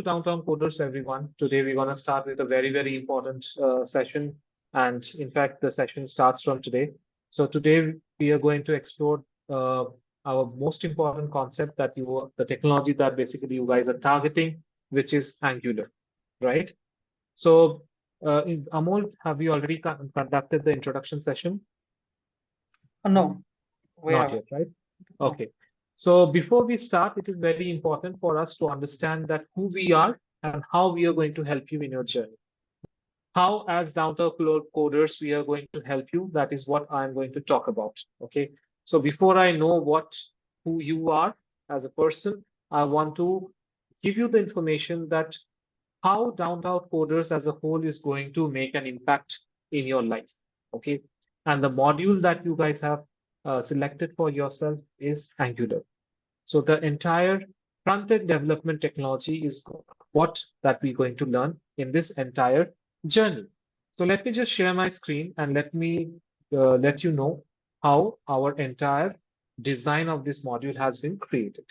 to Downtown Coders, everyone. Today we're going to start with a very important session. And in fact, the session starts from today. So today we are going to explore our most important concept that the technology that basically you guys are targeting, which is Angular, right? So Amol, have you already conducted the introduction session? No, we Not haven't. yet, right? No. Okay. So before we start, it is very important for us to understand that who we are and how we are going to help you in your journey. How, as Downtown Coders, we are going to help you. That is what I'm going to talk about. Okay. So before I know who you are as a person, I want to give you the information that how Downtown Coders as a whole is going to make an impact in your life. Okay. And the module that you guys have selected for yourself is Angular. So the entire front-end development technology is what that we're going to learn in this entire journey. So let me just share my screen and let me let you know how our entire design of this module has been created.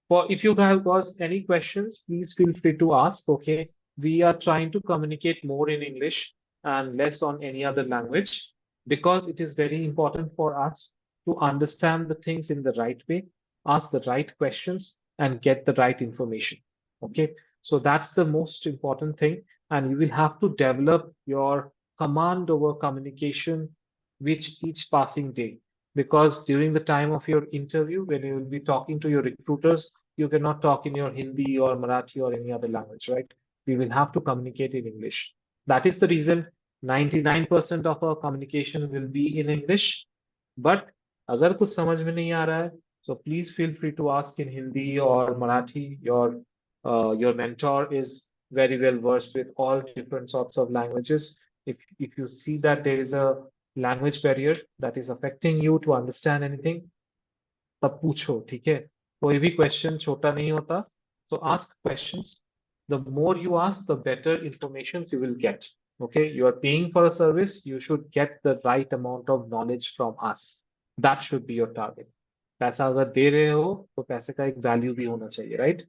For if you guys got any questions, please feel free to ask. Okay, we are trying to communicate more in English and less on any other language because it is very important for us to understand the things in the right way, ask the right questions, and get the right information. Okay, so that's the most important thing, and you will have to develop your command over communication with each passing day because during the time of your interview, when you will be talking to your recruiters, you cannot talk in your Hindi or Marathi or any other language, right? We will have to communicate in English. That is the reason 99% of our communication will be in English. But अगर कुछ समझ में नहीं आ रहा है, so please feel free to ask in Hindi or Marathi. Your mentor is very well versed with all different sorts of languages. If you see that there is a language barrier that is affecting you to understand anything, तब पूछो, ठीक है? कोई भी question छोटा नहीं होता. So ask questions. The more you ask, the better information you will get. Okay, you are paying for a service, you should get the right amount of knowledge from us. That should be your target. पैसा अगर दे रहे हो तो पैसे का एक value भी होना चाहिए, राइट?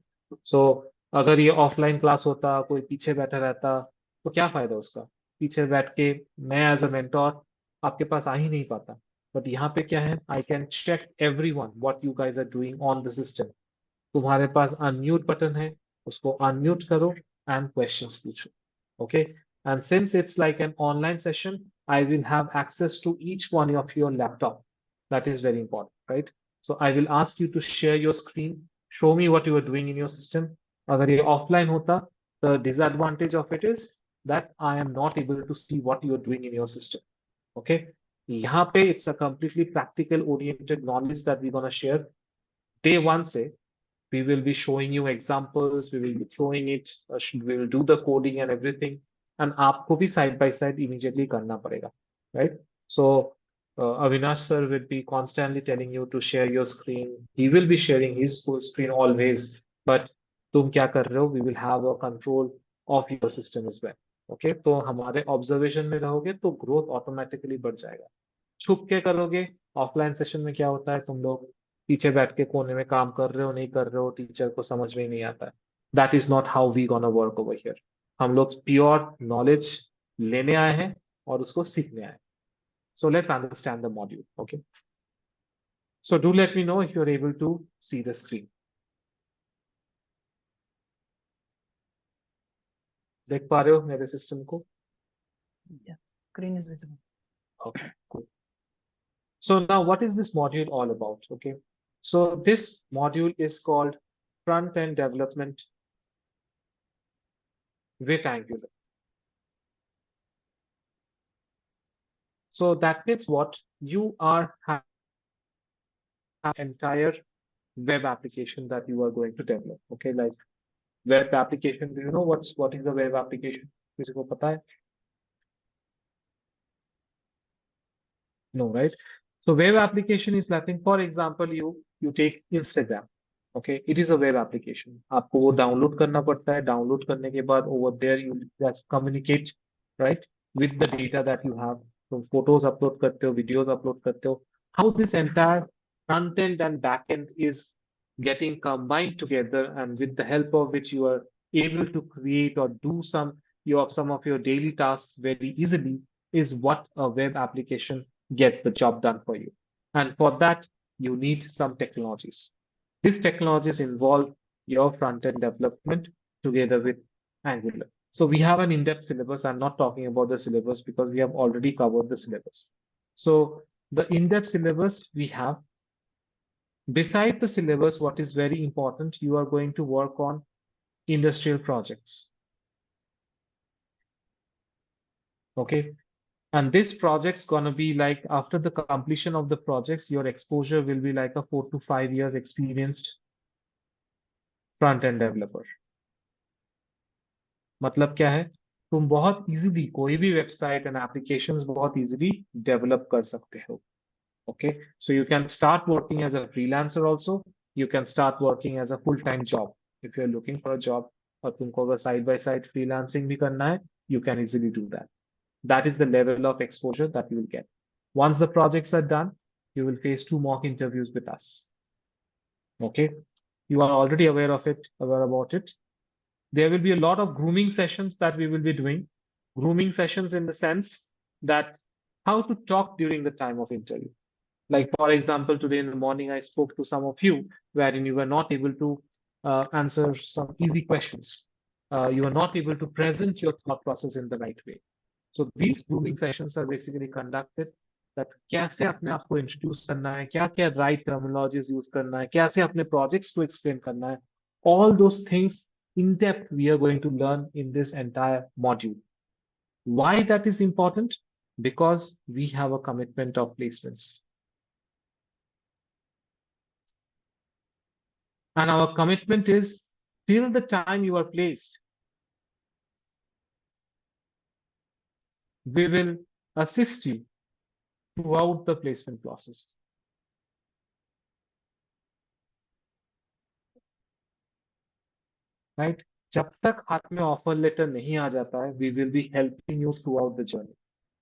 सो अगर ये ऑफलाइन क्लास होता, कोई पीछे बैठा रहता, तो क्या फायदा उसका? पीछे बैठ के मैं एज अ मेंटोर आपके पास आ ही नहीं पाता. बट यहाँ पे क्या है? I can check everyone what you guys are doing on the system. तुम्हारे पास अनम्यूट बटन है, उसको अनम्यूट करो एंड क्वेश्चंस पूछो. Okay, and since it's like an online session, I will have access to each one of your laptop. That is very important, right? So I will ask you to share your screen, show me what you are doing in your system. Agar ye offline hota, the disadvantage of it is that I am not able to see what you are doing in your system. Okay, यहाँ पे it's a completely practical oriented knowledge that we're going to share. Day one से we will be showing you examples, we will be showing it, we will do the coding and everything. And आपको भी side by side immediately करना पड़ेगा, right? So Avinash sir will be constantly telling you to share your screen. He will be sharing his full screen always. But तुम क्या कर रहे हो? We will have a control of your system as well. Okay? तो हमारे observation में रहोगे तो growth automatically बढ़ जाएगा. छुप के करोगे, ऑफलाइन सेशन में क्या होता है? तुम लोग पीछे बैठ के कोने में काम कर रहे हो, नहीं कर रहे हो, टीचर को समझ में ही नहीं आता है. That is not how we gonna work over here. हम लोग प्योर नॉलेज लेने आए हैं और उसको सीखने आए. So let's understand the module. Okay, so do let me know if you are able to see the screen. देख पा रहे हो मेरे सिस्टम को? Yes, screen is visible. Okay, cool. So now what is this module all about? Okay, so this module is called front-end development with Angular. So that means what? You are having an entire web application that you are going to develop. Okay, like web application. Do you know what is the web application? किसी को पता है? No, right? So web application is nothing. For example, you take Instagram. Okay, it is a web application. आपको वो download करना पड़ता है. Download करने के बाद over there you just communicate, right, with the data that you have. तुम photos upload करते हो, videos upload करते हो. How this entire front end and back end is getting combined together, and with the help of which you are able to create or do some of your daily tasks very easily, is what a web application gets the job done for you. And for that, you need some technologies. These technologies involve your front-end development together with Angular. So we have an in-depth syllabus. I'm not talking about the syllabus because we have already covered the syllabus. So the in-depth syllabus we have. Beside the syllabus, what is very important, you are going to work on industrial projects. Okay. And this project's gonna be like after the completion of the projects, your exposure will be like a 4 to 5 years experienced front-end developer. मतलब क्या है? तुम बहुत easily कोई भी website and applications बहुत easily develop कर सकते हो. Okay, so you can start working as a freelancer also. You can start working as a full-time job. If you're looking for a job और तुमको अगर side by side freelancing भी करना है, you can easily do that. That is the level of exposure that you will get. Once the projects are done, you will face 2 mock interviews with us. Okay, you are already aware of it, aware about it. There will be a lot of grooming sessions that we will be doing. Grooming sessions in the sense that how to talk during the time of interview. Like, for example, today in the morning, I spoke to some of you wherein you were not able to answer some easy questions. You were not able to present your thought process in the right way. So these grooming sessions are basically conducted that कैसे अपने आप को introduce करना है, क्या-क्या right terminologies use करना है, कैसे अपने projects को explain करना है. All those things in depth we are going to learn in this entire module. Why that is important? Because we have a commitment of placements. And our commitment is till the time you are placed, we will assist you throughout the placement process. Right? जब तक हाथ में offer letter नहीं आ जाता है, we will be helping you throughout the journey.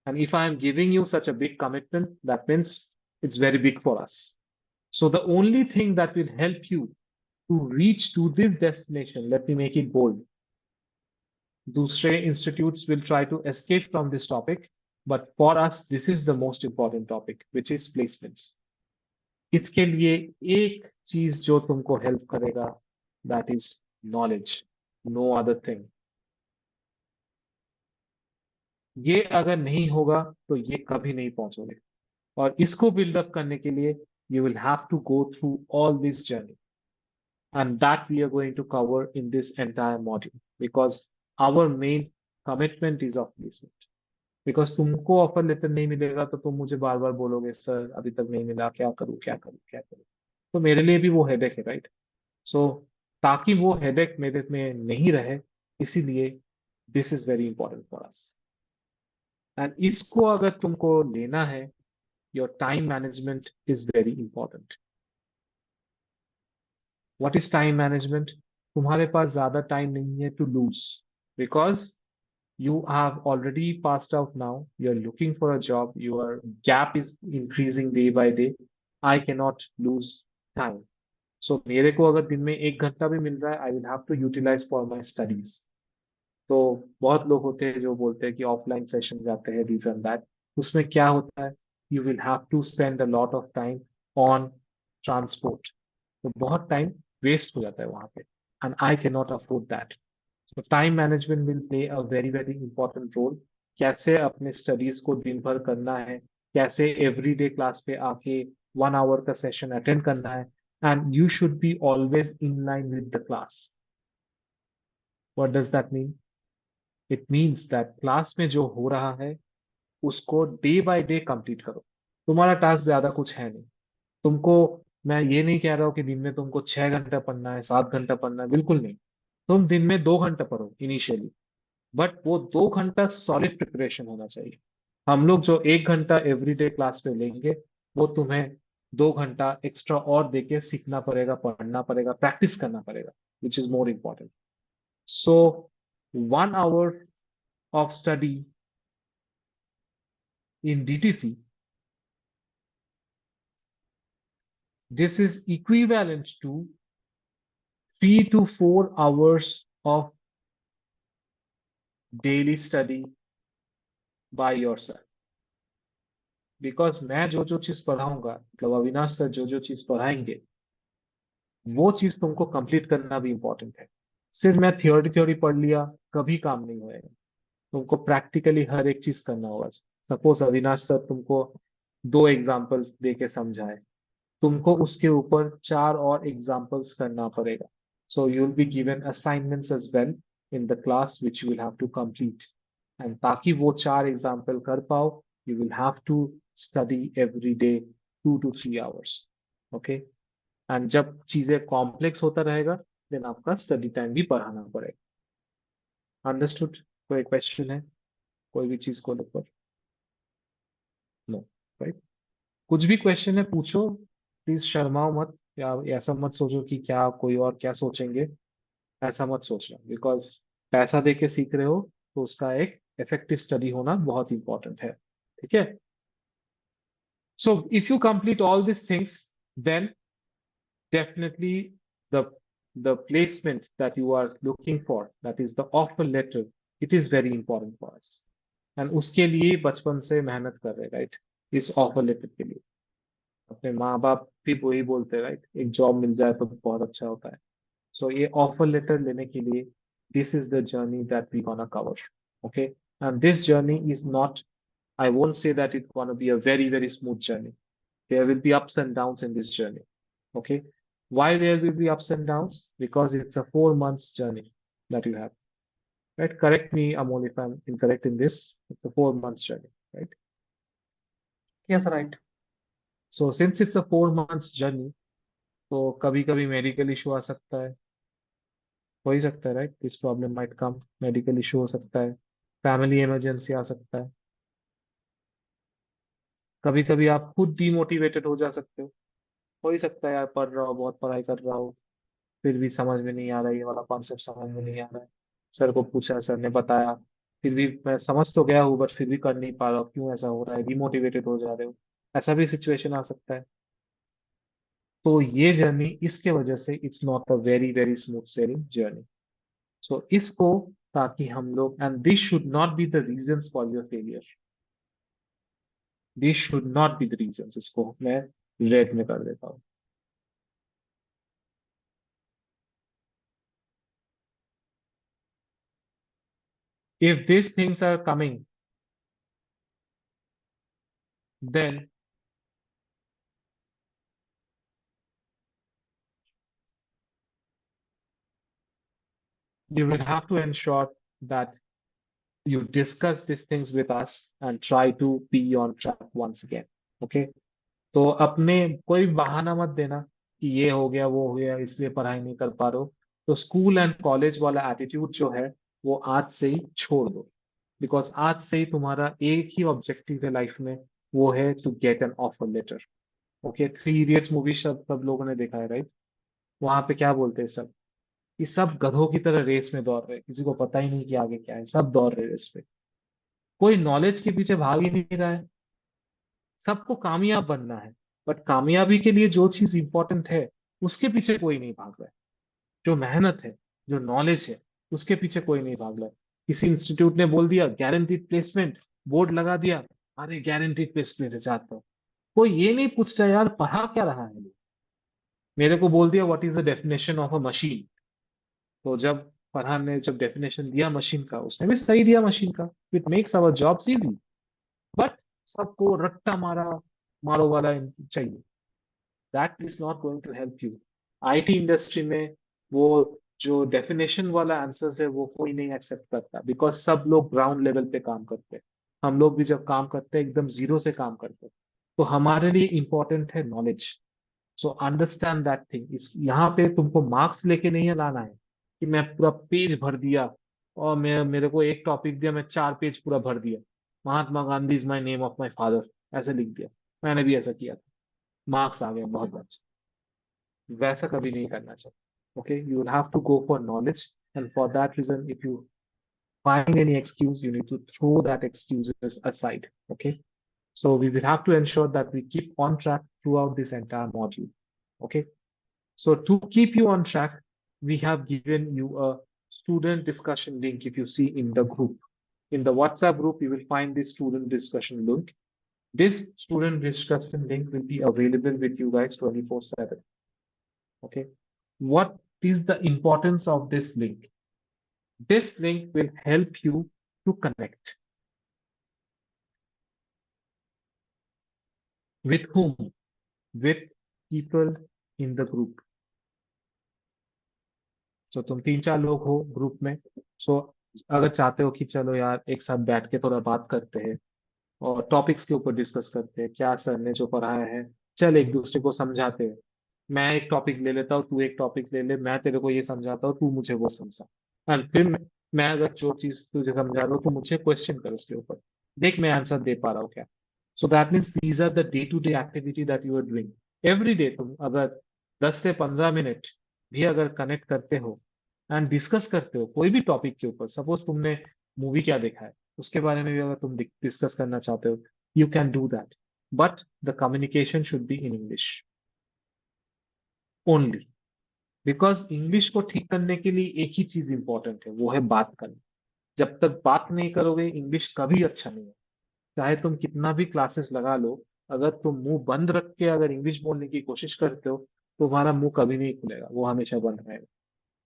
And if I am giving you such a big commitment, that means it's very big for us. So the only thing that will help you to reach to this destination, let me make it bold. दूसरे institutes will try to escape from this topic, but for us, this is the most important topic, which is placements. इसके लिए एक चीज जो तुमको help करेगा, that is knowledge, no other thing. ये अगर नहीं होगा तो ये कभी नहीं पहुंचोगे. और इसको बिल्डअप करने के लिए you will have to go through all this journey. And that we are going to cover in this entire module because our main commitment is of placement. Because तुमको ऑफर लेटर नहीं मिलेगा तो तुम मुझे बार बार बोलोगे सर अभी तक नहीं मिला, क्या करूं क्या करूं क्या करूं. तो मेरे लिए भी वो हेडेक है, राइट? सो ताकि वो हेडेक मेरे में नहीं रहे, इसीलिए this is very important for us. And इसको अगर तुमको लेना है, your time management is very important. What is time management? तुम्हारे पास ज्यादा टाइम नहीं है to lose because you have already passed out now, you're looking for a job, your gap is increasing day by day. I cannot lose time. So मेरे को अगर दिन में 1 घंटा भी मिल रहा है, I will have to utilize for my studies. तो बहुत लोग होते हैं जो बोलते हैं कि ऑफलाइन सेशन जाते हैं, दिस एंड दैट. उसमें क्या होता है, you will have to spend a lot of time on transport. तो बहुत टाइम वेस्ट हो जाता है वहां पे, and I cannot afford that. So time management will play a very, very important role. कैसे अपने स्टडीज को दिन भर करना है, कैसे एवरीडे क्लास पे आके 1 आवर का सेशन अटेंड करना है, and you should be always in line with the class. What does that mean? It means that class में जो हो रहा है उसको डे बाय डे कंप्लीट करो. तुम्हारा टास्क ज्यादा कुछ है नहीं. तुमको मैं ये नहीं कह रहा हूँ कि दिन में तुमको 6 घंटा पढ़ना है, 7 घंटा पढ़ना है, बिल्कुल नहीं. तुम दिन में 2 घंटा पढ़ो इनिशियली, बट वो 2 घंटा सॉलिड प्रिपरेशन होना चाहिए. हम लोग जो 1 घंटा एवरीडे क्लास में लेंगे, वो तुम्हें 2 घंटा एक्स्ट्रा और देके सीखना पड़ेगा, पढ़ना पड़ेगा, प्रैक्टिस करना पड़ेगा, which is more important. So 1 hour of study in DTC, this is equivalent to 3 to 4 hours of daily study by yourself. Because मैं जो जो चीज पढ़ाऊंगा, मतलब अविनाश सर जो जो चीज पढ़ाएंगे, वो चीज तुमको कंप्लीट करना भी इंपॉर्टेंट है। सिर्फ मैं थ्योरी थ्योरी पढ़ लिया, कभी काम नहीं होएगा। तुमको प्रैक्टिकली हर एक चीज करना होगा। सपोज अविनाश सर तुमको 2 एग्जाम्पल्स दे के समझाए, तुमको उसके ऊपर 4 और एग्जाम्पल्स करना पड़ेगा। So you will be given assignments as well in the class which you will have to complete. And ताकि वो 4 एग्जाम्पल कर पाओ, you will have to study every day 2 to 3 hours। Okay. And जब चीजें complex होता रहेगा, then आपका study time भी बढ़ाना पड़ेगा। अंडरस्टूड? कोई क्वेश्चन है कोई भी चीज को लेकर? No, right? कुछ भी क्वेश्चन है पूछो, प्लीज शर्माओ मत, या ऐसा मत सोचो कि क्या कोई और क्या सोचेंगे। ऐसा मत सोचना, बिकॉज पैसा दे के सीख रहे हो, तो उसका एक इफेक्टिव स्टडी होना बहुत इंपॉर्टेंट है। ठीक है? So if you complete all this things, then definitely the placement that you are looking for, that is the offer letter, it is very important for us। and उसके लिए बचपन से मेहनत कर रहे, राइट? इस ऑफर लेटर के लिए अपने माँ बाप भी वही बोलते हैं, राइट? एक जॉब मिल जाए तो बहुत अच्छा होता है। सो ये ऑफर लेटर लेने के लिए, this is the journey that we gonna cover. Okay? And this journey is not, I won't say that it's going to be a very, very smooth journey. There will be ups and downs in this journey. Okay? Why there will be ups and downs? Because it's a 4 months journey that you have. Right? Correct me, Amol, if I'm incorrect in this. It's a 4 months journey, right? Yes, right. So since it's a 4 months journey, तो कभी कभी medical issue आ सकता है, हो ही सकता है, right? This problem might come, medical issue हो सकता है, फैमिली इमरजेंसी आ सकता है, कभी कभी आप खुद डिमोटिवेटेड हो जा सकते हो ही सकता है यार, पढ़ रहा हो, बहुत पढ़ाई कर रहा हो, फिर भी समझ में नहीं आ रहा, ये वाला कॉन्सेप्ट समझ में नहीं आ रहा है। सर को पूछा, सर ने बताया, फिर भी मैं समझ तो गया हूँ, बट फिर भी कर नहीं पा रहा हूँ, क्यों ऐसा हो रहा है? डिमोटिवेटेड हो जा रहे हो, ऐसा भी सिचुएशन आ सकता है। तो ये जर्नी इसके वजह से it's not a very very smooth sailing journey. So इसको, ताकि हम लोग, and this should not be the reasons for your failure, this should not be the reasons. इसको मैं रेड में कर देता हूँ। If these things are coming, then you will have to ensure that you discuss these things with us and try to be on track once again. Okay? तो अपने कोई बहाना मत देना कि ये हो गया वो हो गया इसलिए पढ़ाई नहीं कर पा रहे हो। तो स्कूल एंड कॉलेज वाला एटीट्यूड जो है, वो आज से ही छोड़ दो। बिकॉज आज से ही तुम्हारा एक ही ऑब्जेक्टिव है लाइफ में, वो है to get an offer letter. Okay? 3 Idiots movie सब लोगों ने देखा है, राइट? वहां पे क्या बोलते हैं सब? ये सब गधों की तरह रेस में दौड़ रहे हैं, किसी को पता ही नहीं कि आगे क्या है, सब दौड़ रहे हैं रेस पे। कोई नॉलेज के पीछे भाग ही नहीं रहा है। सबको कामयाब बनना है, बट कामयाबी के लिए जो चीज इंपॉर्टेंट है, उसके पीछे कोई नहीं भाग रहा है। जो मेहनत है, जो नॉलेज है, उसके पीछे कोई नहीं भाग रहा है। किसी इंस्टीट्यूट ने बोल दिया गारंटीड प्लेसमेंट, बोर्ड लगा दिया, अरे गारंटीड प्लेसमेंट है, जाता हूँ। कोई ये नहीं पूछता यार पढ़ा क्या रहा है। मेरे को बोल दिया what is the definition of a machine. तो जब फरहान ने जब डेफिनेशन दिया मशीन का, उसने भी सही दिया मशीन का, it makes our jobs easy. But सबको रट्टा मारा मारो वाला चाहिए, that is not going to help you. IT industry में वो जो डेफिनेशन वाला आंसर है, वो कोई नहीं एक्सेप्ट करता, बिकॉज सब लोग ग्राउंड लेवल पे काम करते हैं। हम लोग भी जब काम करते हैं, एकदम जीरो से काम करते हैं। तो हमारे लिए इंपॉर्टेंट है knowledge. So understand that thing. इस यहाँ पे तुमको मार्क्स लेके नहीं लाना है कि मैं पूरा पेज भर दिया, और मैं मेरे को एक टॉपिक दिया, मैं 4 पेज पूरा भर दिया, Mahatma Gandhi is my name of my father, ऐसे लिख दिया। मैंने भी ऐसा किया था, मार्क्स आ गया बहुत अच्छा। वैसा कभी नहीं करना चाहिए। Okay? You will have to go for knowledge, and for that reason if you find any excuse, you need to throw that excuses aside. Okay? So we will have to ensure that we keep on track throughout this entire module. Okay? So to keep you on track, we have given you a student discussion link. If you see in the group, in the WhatsApp group, you will find this student discussion link. This student discussion link will be available with you guys 24/7. Okay. What is the importance of this link? This link will help you to connect. With whom? With people in the group. So तुम 3-4 लोग हो group में. So अगर चाहते हो कि चलो यार एक साथ बैठ के थोड़ा बात करते हैं और टॉपिक्स के ऊपर डिस्कस करते हैं, क्या सर ने जो पढ़ाया है, चल एक दूसरे को समझाते हैं. मैं एक टॉपिक ले लेता हूँ, तू एक टॉपिक ले ले, मैं तेरे को ये समझाता हूँ, तू मुझे वो समझा. एंड फिर मैं अगर जो चीज तुझे समझा रहा हूँ तो मुझे क्वेश्चन कर उसके ऊपर, देख मैं आंसर दे पा रहा हूँ क्या. So that means these are the day to day activity that you are doing every day. तुम अगर 10 से 15 मिनट भी अगर कनेक्ट करते हो एंड डिस्कस करते हो कोई भी टॉपिक के ऊपर, सपोज तुमने मूवी क्या देखा है उसके बारे में भी अगर तुम डिस्कस करना चाहते हो, you can do that, but the communication should be in English only, because English को ठीक करने के लिए एक ही चीज इंपॉर्टेंट है, वो है बात करना. जब तक बात नहीं करोगे इंग्लिश कभी अच्छा नहीं है. चाहे तुम कितना भी क्लासेस लगा लो, अगर तुम मुंह बंद रख के अगर इंग्लिश बोलने की कोशिश करते हो तो तुम्हारा मुंह कभी नहीं खुलेगा, वो हमेशा बंद रहेगा.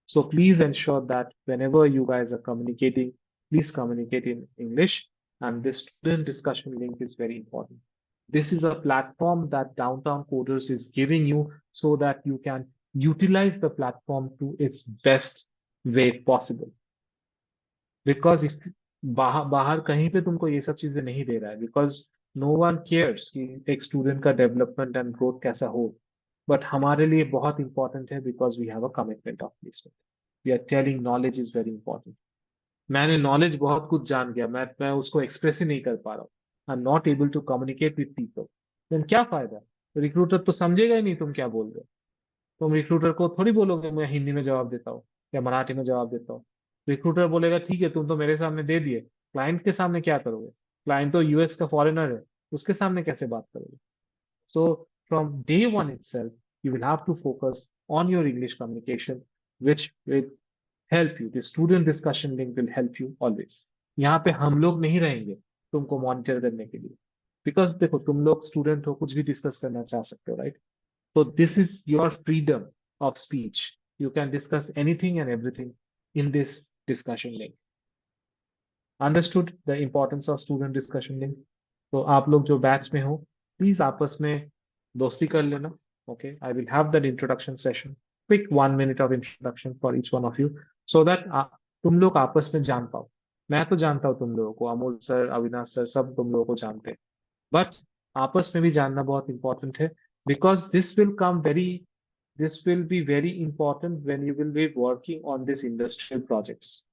So please ensure that whenever you guys are communicating, please communicate in English. And this student discussion link is very important. This is a platform that Downtown Coders is giving you so that you can utilize the platform to its best way possible. Because if बाहर बाहर कहीं पे तुमको ये सब चीजें नहीं दे रहा है, because no one cares कि एक स्टूडेंट का डेवलपमेंट एंड ग्रोथ कैसा हो. बट हमारे लिए बहुत इंपॉर्टेंट है because we have a commitment of placement. We are telling knowledge is very important. मैंने नॉलेज बहुत कुछ जान गया, मैं उसको एक्सप्रेस ही नहीं कर पा रहा हूँ. I am not able to communicate with people. Then क्या फायदा. रिक्रूटर तो समझेगा ही नहीं तुम क्या बोल रहे हो. तुम रिक्रूटर को थोड़ी बोलोगे मैं हिंदी में जवाब देता हूँ या मराठी में जवाब देता हूँ. रिक्रूटर बोलेगा ठीक है तुम तो मेरे सामने दे दिए, क्लाइंट के सामने क्या करोगे. क्लाइंट तो यूएस का फॉरेनर है, उसके सामने कैसे बात करोगे. So from day one itself, you will have to focus on your English communication, which will help you. The student discussion link will help you always. यहाँ पे हम लोग नहीं रहेंगे तुमको मॉनिटर करने के लिए, बिकॉज देखो तुम लोग स्टूडेंट हो, कुछ भी डिस्कस करना चाह सकते हो, राइट. तो this is your freedom of speech. You can discuss anything and everything in this discussion link. Understood the importance of student discussion link. तो आप लोग जो बैच में हो प्लीज आपस में दोस्ती कर लेना. Okay, I will have that introduction session, quick 1 minute of introduction for each one of you, so that तुम लोग आपस में जान पाओ. मैं तो जानता हूँ तुम लोगों को, अमोल सर, अविनाश सर, सब तुम लोगों को जानते हैं. बट आपस में भी जानना बहुत इंपॉर्टेंट है, because this will be very important when you will be working on this industrial projects.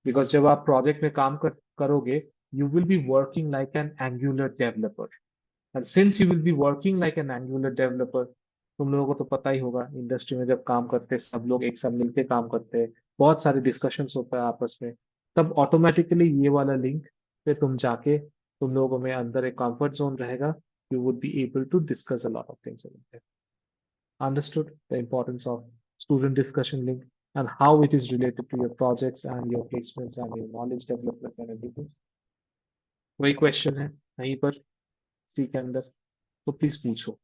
Because जब आप प्रोजेक्ट में काम करोगे, you will be working like an angular developer. And since you will be working like an angular developer, तुम लोगों को तो पता ही होगा इंडस्ट्री में जब काम करते हैं सब लोग एक साथ मिलकर काम करते हैं, बहुत सारे डिस्कशंस होता है आपस में, तब ऑटोमेटिकली ये वाला लिंक पे तुम जाके तुम लोगों में अंदर एक कंफर्ट जोन रहेगा. You would be able to discuss a lot of things. Understood the importance of student discussion link and how it is related to your projects and your placements and your knowledge development and everything. वही question है यहीं पर सी के अंदर, तो please पूछो,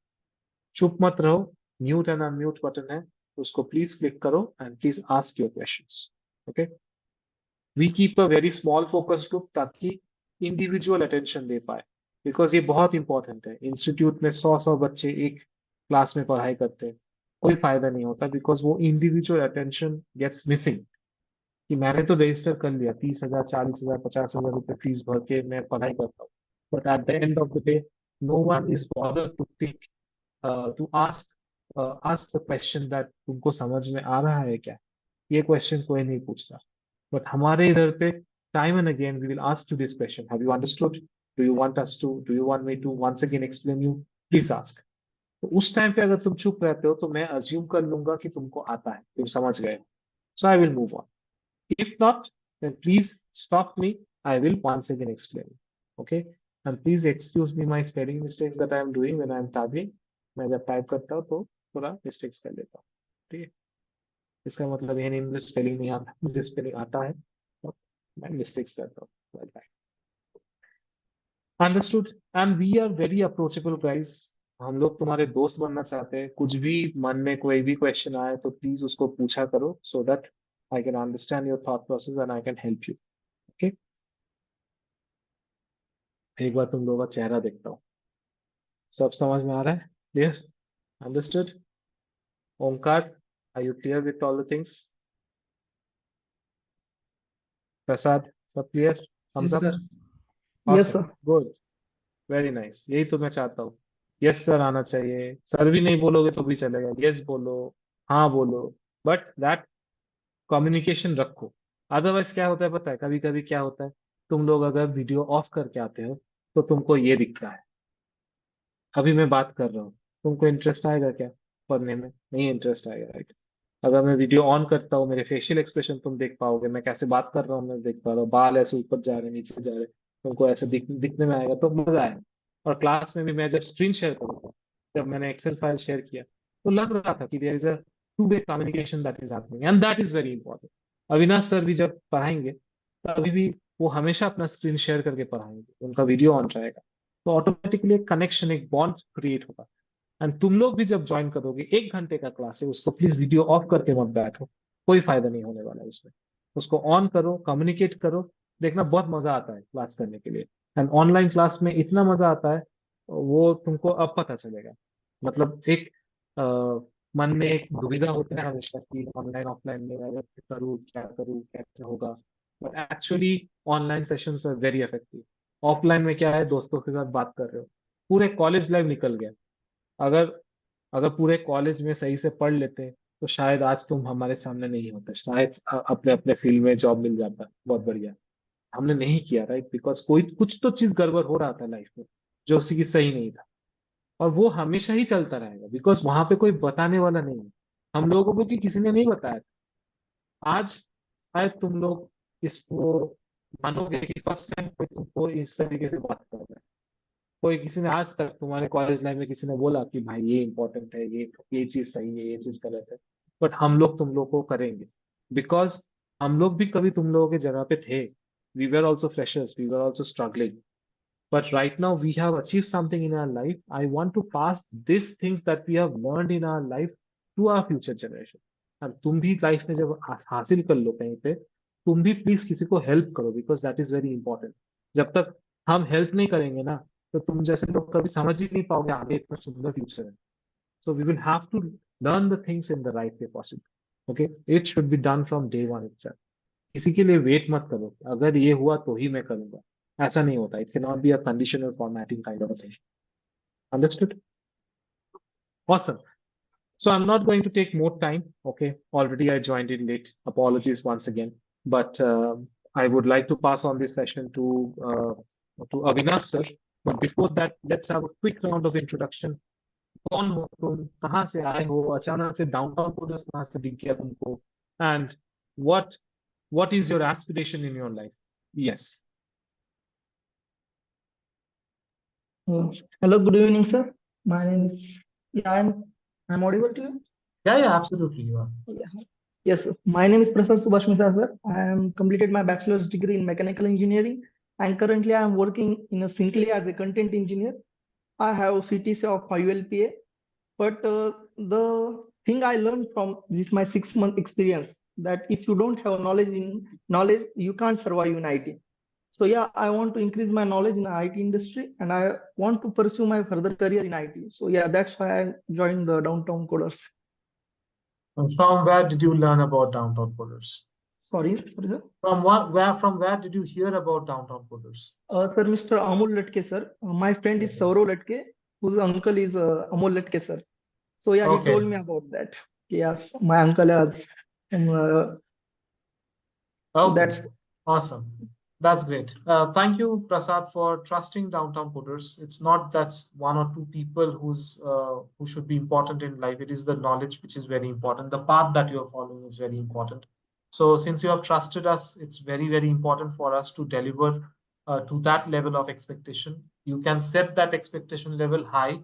चुप मत रहो. म्यूट एंड अनम्यूट बटन है, उसको प्लीज क्लिक करो and please ask your questions. Okay, we keep a very small focus group ताकि इंडिविजुअल अटेंशन दे पाए, बिकॉज ये बहुत इंपॉर्टेंट है. इंस्टीट्यूट में 100 बच्चे एक क्लास में पढ़ाई करते हैं, कोई फायदा नहीं होता, बिकॉज वो इंडिविजुअल अटेंशन गेट्स मिसिंग. कि मैंने तो रजिस्टर कर लिया 30,000, 40,000, 50,000 रुपए फीस भर के मैं पढ़ाई करता हूँ, but at the end of the day no one is bother to take to ask the question that तुमको समझ में आ रहा है क्या. ये क्वेश्चन कोई नहीं पूछता. बट हमारे इधर पे time and again we will ask you this question, have you understood, do you want me to once again explain you, please ask. तो उस टाइम पे अगर तुम चुप रहते हो तो मैं अज्यूम कर लूंगा कि तुमको आता है, तुम समझ गए. So I will move on. If not, then please stop me. I will once again explain. Okay? And please excuse me my spelling mistakes that I am doing when I am typing. मैं जब type करता हूँ तो थोड़ा mistakes कर लेता हूँ. ठीक है. इसका मतलब ये नहीं मुझे स्पेलिंग नहीं आता, मुझे स्पेलिंग आता है, तो मैं मिस्टेक्स करता हूँ। Understood. And we are very approachable guys. हम लोग तुम्हारे दोस्त बनना चाहते हैं। कुछ भी मन में कोई भी क्वेश्चन आए तो प्लीज उसको पूछा करो, so that I can understand your thought process and I can help you. Okay, एक बार तुम लोगों का चेहरा देखता हूँ। सब समझ में आ रहा है? Clear? Understood? Omkar, are you clear with all the things? Prasad, सब क्लियर? हम Yes, सब sir. Yes, awesome, sir. Good, very nice, यही तो मैं चाहता हूँ। यस सर आना चाहिए, सर भी नहीं बोलोगे तो भी चलेगा, यस बोलो, हाँ बोलो, बट दैट कम्युनिकेशन रखो। अदरवाइज क्या होता है पता है, कभी कभी क्या होता है, तुम लोग अगर वीडियो ऑफ करके आते हो तो तुमको ये दिखता है। अभी मैं बात कर रहा हूँ, तुमको इंटरेस्ट आएगा क्या पढ़ने में? नहीं इंटरेस्ट आएगा, राइट? अगर मैं वीडियो ऑन करता हूँ, मेरे फेशियल एक्सप्रेशन तुम देख पाओगे, मैं कैसे बात कर रहा हूँ मैं देख पा रहा हूँ, बाल ऐसे ऊपर जा रहे हैं नीचे जा रहे हैं, तुमको ऐसे दिखने में आएगा तो मजा आएगा। और क्लास में भी मैं जब स्क्रीन शेयर करूंगा, जब मैंने एक्सेल फाइल शेयर किया तो लग रहा था कि there is a two way communication that is happening and that is very important. Avinash sir भी जब पढ़ाएंगे तभी भी वो हमेशा अपना स्क्रीन शेयर करके पढ़ाएंगे, उनका वीडियो ऑन रहेगा, तो ऑटोमेटिकली एक कनेक्शन, एक बॉन्ड क्रिएट होगा। एंड तुम लोग भी जब ज्वाइन करोगे, 1 घंटे का क्लास है, उसको प्लीज वीडियो ऑफ करके मत बैठो, कोई फायदा नहीं होने वाला है उसमें। उसको ऑन करो, कम्युनिकेट करो, देखना बहुत मजा आता है क्लास करने के लिए। एंड ऑनलाइन क्लास में इतना मजा आता है, वो तुमको अब पता चलेगा। मतलब एक आ, मन में एक दुविधा होता है हमेशा कि ऑनलाइन ऑफलाइन में अगर करूँ क्या करूँ कैसे होगा, but actually online sessions are very effective. Offline में क्या है, दोस्तों के साथ बात कर रहे हो, पूरे कॉलेज लाइफ निकल गया। अगर अगर पूरे कॉलेज में सही से पढ़ लेते तो शायद आज तुम हमारे सामने नहीं होते, शायद अपने अपने फील्ड में जॉब मिल जाता, बहुत बढ़िया। हमने नहीं किया, राइट? बिकॉज कोई कुछ तो चीज गड़बड़ हो रहा था लाइफ में जो उसी की सही नहीं था, और वो हमेशा ही चलता रहेगा बिकॉज वहां पे कोई बताने वाला नहीं है। हम लोगों को भी किसी ने नहीं बताया था। आज शायद तुम लोग इसको मानोगे कि फर्स्ट टाइम कोई तुमको इस तरीके से बात कर रहा है। कोई किसी ने आज तक तुम्हारे कॉलेज लाइफ में किसी ने बोला कि भाई ये इंपॉर्टेंट है, ये चीज सही है, ये चीज गलत है? बट हम लोग तुम लोग को करेंगे बिकॉज हम लोग भी कभी तुम लोगों के जगह पे थे। We were also freshers, we were also struggling, but right now we have achieved something in our life. I want to pass these things that we have learned in our life to our future generation. और तुम भी life में जब हासिल कर लो कहीं पे, तुम भी प्लीज किसी को हेल्प करो because that is very important. जब तक हम हेल्प नहीं करेंगे ना, तो तुम जैसे लोग कभी समझ ही नहीं पाओगे आगे इतना सुंदर फ्यूचर है। So we will have to learn the things in the right way possible. Okay, it should be done from day one itself. किसी के लिए वेट मत करो, अगर ये हुआ तो ही मैं करूंगा, ऐसा नहीं होता। It can not be a conditional formatting kind of a thing. Understood? Awesome. So I'm not going to take more time. Okay, already I joined in late. Apologies once again. But I would like to pass on this session to Avinash sir. But before that, let's have a quick round of introduction. कौन हो तुम, कहाँ से आए हो, अचानक से downtown coders कहाँ से दिख गया तुमको, and what what is your aspiration in your life? Yes. Uh, Hello, good evening, sir. My name is, yeah, I'm audible to you. Yeah, absolutely you are. Yeah. Yes, sir. My name is Prasad Subhash Mishra, sir. I am completed my bachelor's degree in mechanical engineering, and currently I am working in a Sinclair as a content engineer. I have CTC of ULPA, but the thing I learned from this my 6 month experience that if you don't have knowledge, you can't survive in IT. So yeah, I want to increase my knowledge in the IT industry and I want to pursue my further career in IT. So yeah, that's why I joined the Downtown Coders. From where did you learn about Downtown Coders? Sorry, sir. From where did you hear about Downtown Coders? Sir, Mr. Amol Latke, sir. My friend is Saurav Latke, whose uncle is Amol Latke, sir. So yeah, he Okay. told me about that. Yes, my uncle has. So Okay, that's awesome. That's great. Thank you, Prasad, for trusting Downtown Coders. It's not that's one or two people who should be important in life. It is the knowledge which is very important. The path that you're following is very important. So since you have trusted us, it's very, very important for us to deliver to that level of expectation. You can set that expectation level high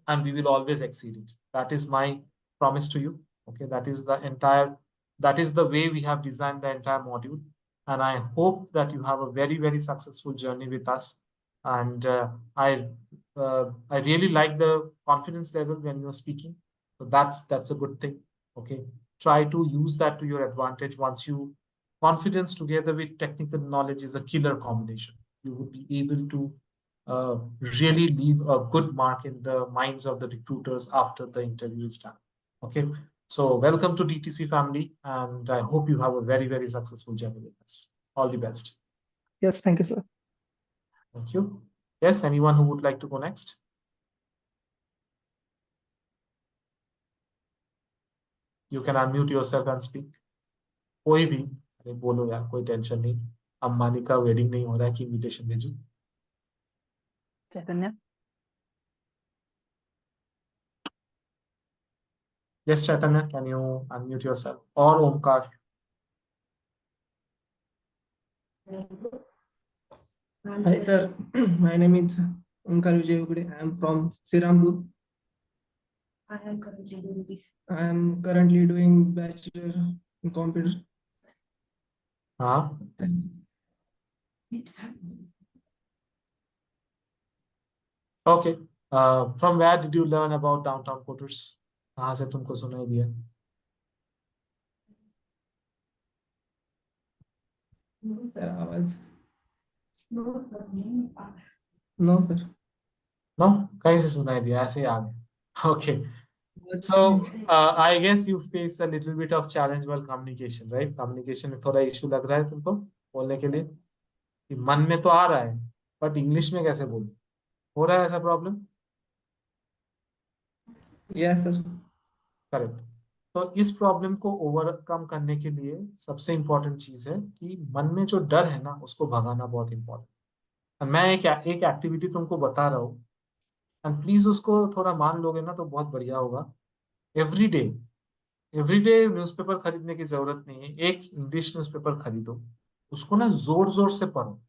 and we will always exceed it. That is my promise to you. Okay, that is the entire That is the way we have designed the entire module. And I hope that you have a very, very successful journey with us. And I really like the confidence level when you're speaking. So that's a good thing. Okay. Try to use that to your advantage. Once you confidence together with technical knowledge is a killer combination. You would be able to really leave a good mark in the minds of the recruiters after the interview is done. Okay. So welcome to DTC family, and I hope you have a very, very successful journey with us. All the best. Yes, thank you, sir. Thank you. Yes, anyone who would like to go next? You can unmute yourself and speak. कोई भी अरे बोलो यार, कोई tension नहीं. अम्बानी का wedding नहीं हो रहा है कि इनविटेशन भेजूं? Chaitanya. Yes, Chaitanya, can you unmute yourself? Or Omkar? Hi sir, my name is Omkar Vijay Ugde. I am from Srirampur. I am currently doing bachelor in computer. हाँ. Okay. From where did you learn about downtown coders? कहाँ से तुमको सुनाई दिया? Sir, आवाज. No sir. No? कहीं से सुनाई दिया? ऐसे ही आ गए. Okay. So I guess you face a little bit of challenge while communication, right? Communication में थोड़ा issue लग रहा है तुमको बोलने के लिए कि मन में तो आ रहा है but इंग्लिश में कैसे बोलूं? हो रहा है ऐसा प्रॉब्लम? Yes sir. करेक्ट. तो इस प्रॉब्लम को ओवरकम करने के लिए सबसे इंपॉर्टेंट चीज है कि मन में जो डर है ना उसको भगाना बहुत इंपॉर्टेंट. मैं एक एक्टिविटी तुमको बता रहा हूँ एंड प्लीज उसको थोड़ा मान लोगे ना तो बहुत बढ़िया होगा. एवरीडे न्यूज़पेपर खरीदने की जरूरत नहीं है. एक इंग्लिश न्यूज़पेपर खरीदो, उसको ना जोर जोर से पढ़ो.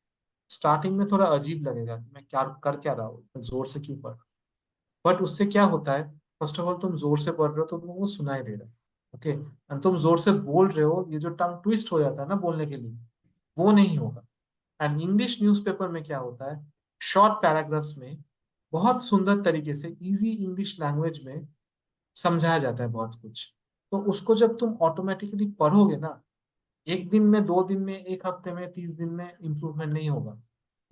स्टार्टिंग में थोड़ा अजीब लगेगा कि मैं क्या रहा हूँ, मैं जोर से क्यों पढ़. बट उससे क्या होता है, फर्स्ट ऑफ ऑल तुम जोर से पढ़ रहे हो तो तुमको वो सुनाई दे रहा है. ओके. एंड तुम जोर से बोल रहे हो, ये जो टंग ट्विस्ट हो जाता है ना बोलने के लिए, वो नहीं होगा. एंड इंग्लिश न्यूज़पेपर में क्या होता है, शॉर्ट पैराग्राफ्स में बहुत सुंदर तरीके से इजी इंग्लिश लैंग्वेज में समझाया जाता है बहुत कुछ. तो उसको जब तुम ऑटोमेटिकली पढ़ोगे ना, एक दिन में, 2 दिन में, एक हफ्ते में, 30 दिन में इंप्रूवमेंट नहीं होगा.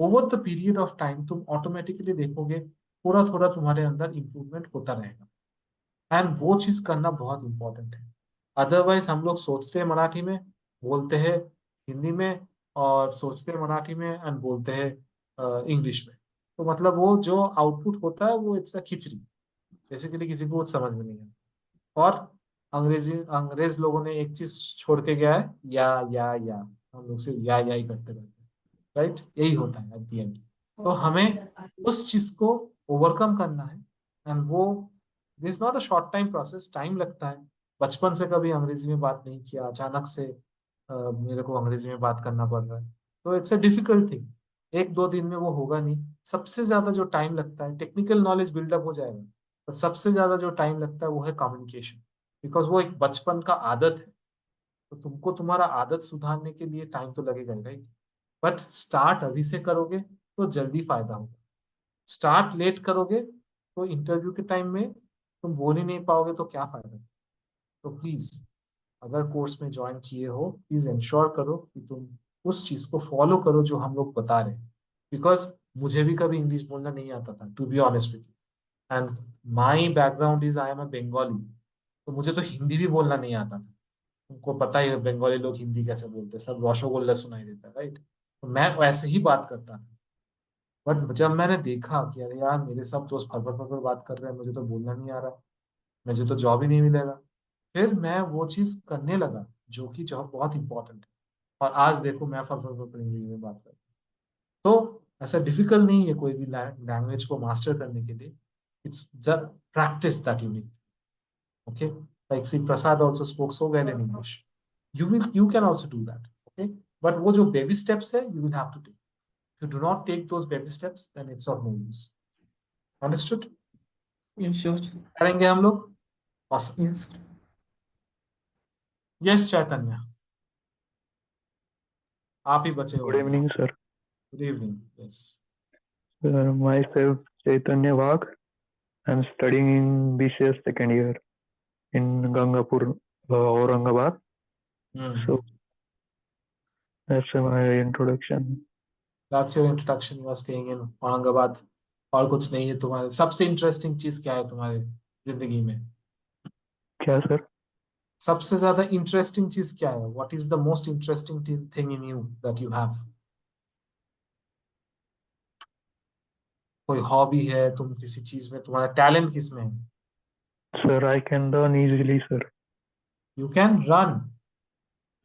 Over the period of time तुम ऑटोमेटिकली देखोगे थोड़ा थोड़ा तुम्हारे अंदर इंप्रूवमेंट होता रहेगा. एंड वो चीज करना बहुत इंपॉर्टेंट है. अदरवाइज हम लोग सोचते हैं मराठी में, बोलते हैं हिंदी में, और सोचते हैं मराठी में एंड बोलते हैं इंग्लिश में. तो मतलब वो जो आउटपुट होता है वो इट्स अ खिचड़ी. बेसिकली किसी को समझ में नहीं है. और अंग्रेज लोगों ने एक चीज छोड़ के गया है, या हम लोग सिर्फ या ही करते रहते हैं. राइट, यही होता है एट द एंड. तो हमें उस चीज को ओवरकम करना है. एंड वो this not a short time process, time लगता है. बचपन से कभी अंग्रेजी में बात नहीं किया, अचानक से मेरे को अंग्रेजी में बात करना पड़ रहा है, तो इट्स अ डिफिकल्ट थिंग. 1-2 दिन में वो होगा नहीं. सबसे ज्यादा जो टाइम लगता है, टेक्निकल नॉलेज बिल्डअप हो जाएगा, पर सबसे ज्यादा जो टाइम लगता है वो है कम्युनिकेशन. बिकॉज वो एक बचपन का आदत है. तो तुमको तुम्हारा आदत सुधारने के लिए टाइम तो लगेगा, राइट? बट स्टार्ट अभी से करोगे तो जल्दी फायदा होगा. स्टार्ट लेट करोगे तो इंटरव्यू के टाइम में तुम बोल ही नहीं पाओगे, तो क्या फायदा. तो प्लीज, अगर कोर्स में ज्वाइन किए हो, प्लीज इंश्योर करो कि तुम उस चीज को फॉलो करो जो हम लोग बता रहे हैं. बिकॉज मुझे भी कभी इंग्लिश बोलना नहीं आता था, to be honest with you. And my background is, I am a Bengali. तो मुझे तो हिंदी भी बोलना नहीं आता था. तुमको पता ही है बंगाली लोग हिंदी कैसे बोलते हैं, सब रसोगुल्ला सुनाई देता है, राइट? तो मैं वैसे ही बात करता था. बट जब मैंने देखा कि अरे यार मेरे सब दोस्त फर फर बात कर रहे हैं, मुझे तो बोलना नहीं आ रहा, मुझे तो जॉब ही नहीं मिलेगा, फिर मैं वो चीज करने लगा जो कि जॉब बहुत इंपॉर्टेंट है. और आज देखो मैं फर इंग्लिश में बात कर रहा हूँ. तो ऐसा डिफिकल्ट नहीं है कोई भी लैंग्वेज को मास्टर करने के लिए. It's just practice that you need. Okay, like see Prasad also spoke so well in English. You can also do that. Okay, but वो जो baby steps है, you will have to take. If you do not take those baby steps, then it's of no use. Understood? Yes sure. करेंगे हम लोग. Awesome. Yes. Yes, Chaitanya. आप ही बचे हो Good अभी। evening, sir. Good evening. Yes. Myself Chaitanya Vag. I'm studying in BCS second year in Gangapur, Aurangabad. So that's my introduction. That's your introduction. You are staying in Aurangabad. और कुछ नहीं है तुम्हारे सबसे इंटरेस्टिंग चीज क्या है तुम्हारे जिंदगी में? क्या sir? सबसे ज्यादा इंटरेस्टिंग चीज क्या है? What is the most interesting thing in you that you have? कोई हॉबी है? तुम किसी चीज में तुम्हारा टैलेंट किस में है? Sir, I can learn easily, sir. You can run.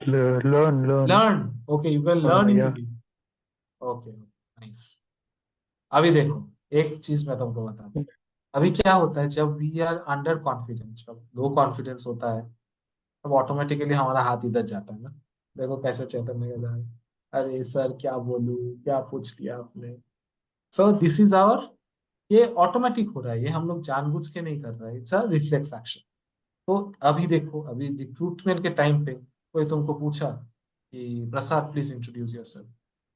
Learn. Learn. Okay, you can learn Yeah. easily. Okay, nice. अभी देखो एक चीज मैं तुमको बता दूं। अभी क्या होता है जब वी आर अंडर कॉन्फिडेंस, जब लो कॉन्फिडेंस होता है तब ऑटोमेटिकली हमारा हाथ इधर जाता है ना। देखो कैसे चैतन्य का है, अरे सर क्या बोलूं, क्या पूछ लिया आपने। सो दिस इज आवर, ये ऑटोमेटिक हो रहा है, ये हम लोग जानबूझ के नहीं कर रहे हैं, इट्स अ रिफ्लेक्स एक्शन। तो अभी देखो, अभी रिक्रूटमेंट के टाइम पे कोई तुमको पूछा कि Prasad please introduce yourself.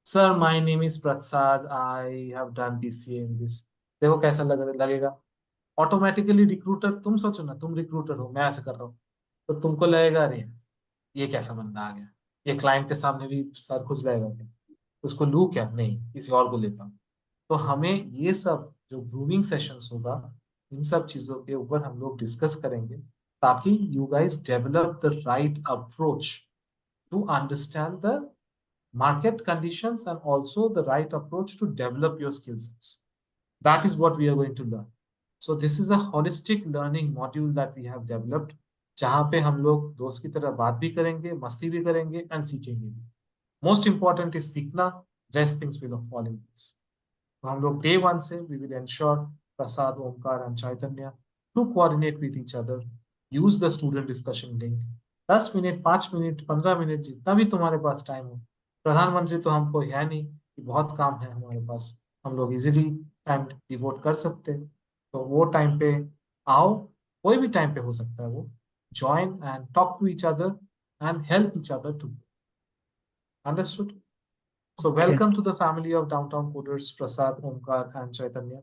Sir my name is Prasad, I have done BCA in this. देखो कैसा लगेगा ऑटोमेटिकली। रिक्रूटर, तुम सोचो ना, तुम रिक्रूटर हो, मैं ऐसे कर रहा हूँ, तो तुमको लगेगा अरे ये कैसा बंदा आ गया, ये क्लाइंट के सामने भी सर खुज जाएगा क्या, उसको लू क्या, नहीं किसी और को लेता हूँ। तो हमें ये सब जो ग्रूमिंग सेशंस होगा, इन सब चीजों के ऊपर हम लोग डिस्कस करेंगे ताकि you guys develop the right approach to understand the market conditions and also the right approach to develop your skill sets. That is what we are going to learn. So this is a holistic learning module that we have developed, जहाँ पे हम लोग दोस्त की तरह बात भी करेंगे, मस्ती भी करेंगे एंड सीखेंगे भी। मोस्ट इंपॉर्टेंट इज सीखना, rest things will fall in place. तो हम लोग डे वन से we will ensure Prasad, Omkar and Chaitanya to coordinate with each other, use the student discussion link. 10 minute, 5 minute, 15 minute, जितना भी तुम्हारे पास टाइम हो। प्रधानमंत्री तो हमको है नहीं कि बहुत काम है हमारे पास, हम लोग इजीली टाइम डिवोट कर सकते हैं। तो वो टाइम पे आओ, कोई भी टाइम पे हो सकता है वो, join and talk to each other and help each other too. Understood? So welcome to the family of Downtown Coders, Prasad, Omkar, and Chaitanya.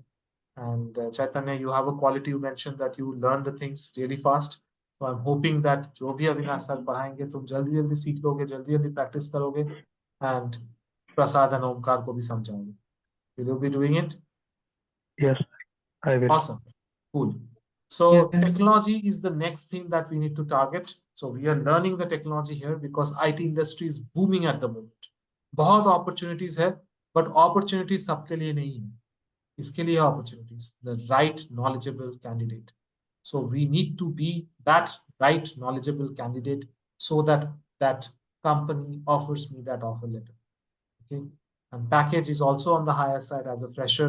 And Chaitanya, you have a quality, you mentioned that you learn the things really fast. So I'm hoping that जो भी Avinash sir पढ़ाएंगे तुम जल्दी जल्दी सीख लोगे, जल्दी जल्दी प्रैक्टिस करोगे, and Prasad and Omkar को भी समझाओगे. Will you be doing it? Yes, I will. Awesome. Cool. So Yes. technology is the next thing that we need to target. So we are learning the technology here because IT industry is booming at the moment. बहुत opportunities है, but opportunities सबके लिए नहीं है। इसके लिए opportunities, the right knowledgeable candidate. So we need to be that right knowledgeable candidate so that that company offers me that offer letter. Okay. And package is also on the higher side as a fresher.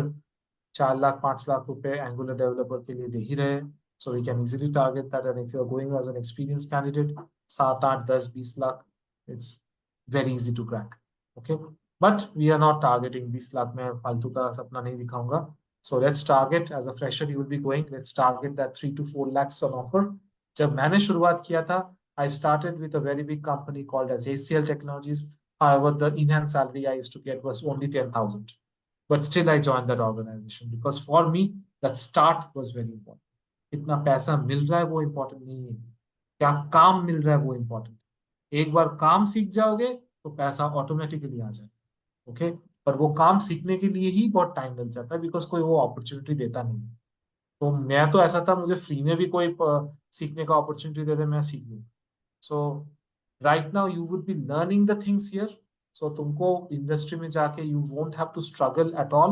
4 lakh 5 lakh रुपए angular developer के लिए दे ही रहे, so we can easily target that. And if you are going as an experienced candidate, 7 8 10 20 lakh, it's very easy to crack. Okay, but we are not targeting 20 lakh में फालतू का सपना नहीं दिखाऊंगा. So let's target, as a fresher you will be going, let's target that 3 to 4 lakhs on offer. जब मैंने शुरुआत किया था, I started with a very big company called as ACL Technologies. However, the in-hand salary I used to get was only 10,000. But still I joined that organization because for me that start was very important. कितना पैसा मिल रहा है वो important नहीं है, क्या काम मिल रहा है वो important. एक बार काम सीख जाओगे तो पैसा ऑटोमेटिकली आ जाए. ओके, पर वो काम सीखने के लिए ही बहुत टाइम लग जाता है बिकॉज कोई वो अपॉर्चुनिटी देता नहीं है. तो मैं तो ऐसा था, मुझे फ्री में भी कोई सीखने का अपॉर्चुनिटी दे दे मैं सीख लूँ. So right now you would be learning the things here. So तुमको इंडस्ट्री में जाके you won't have to struggle at all.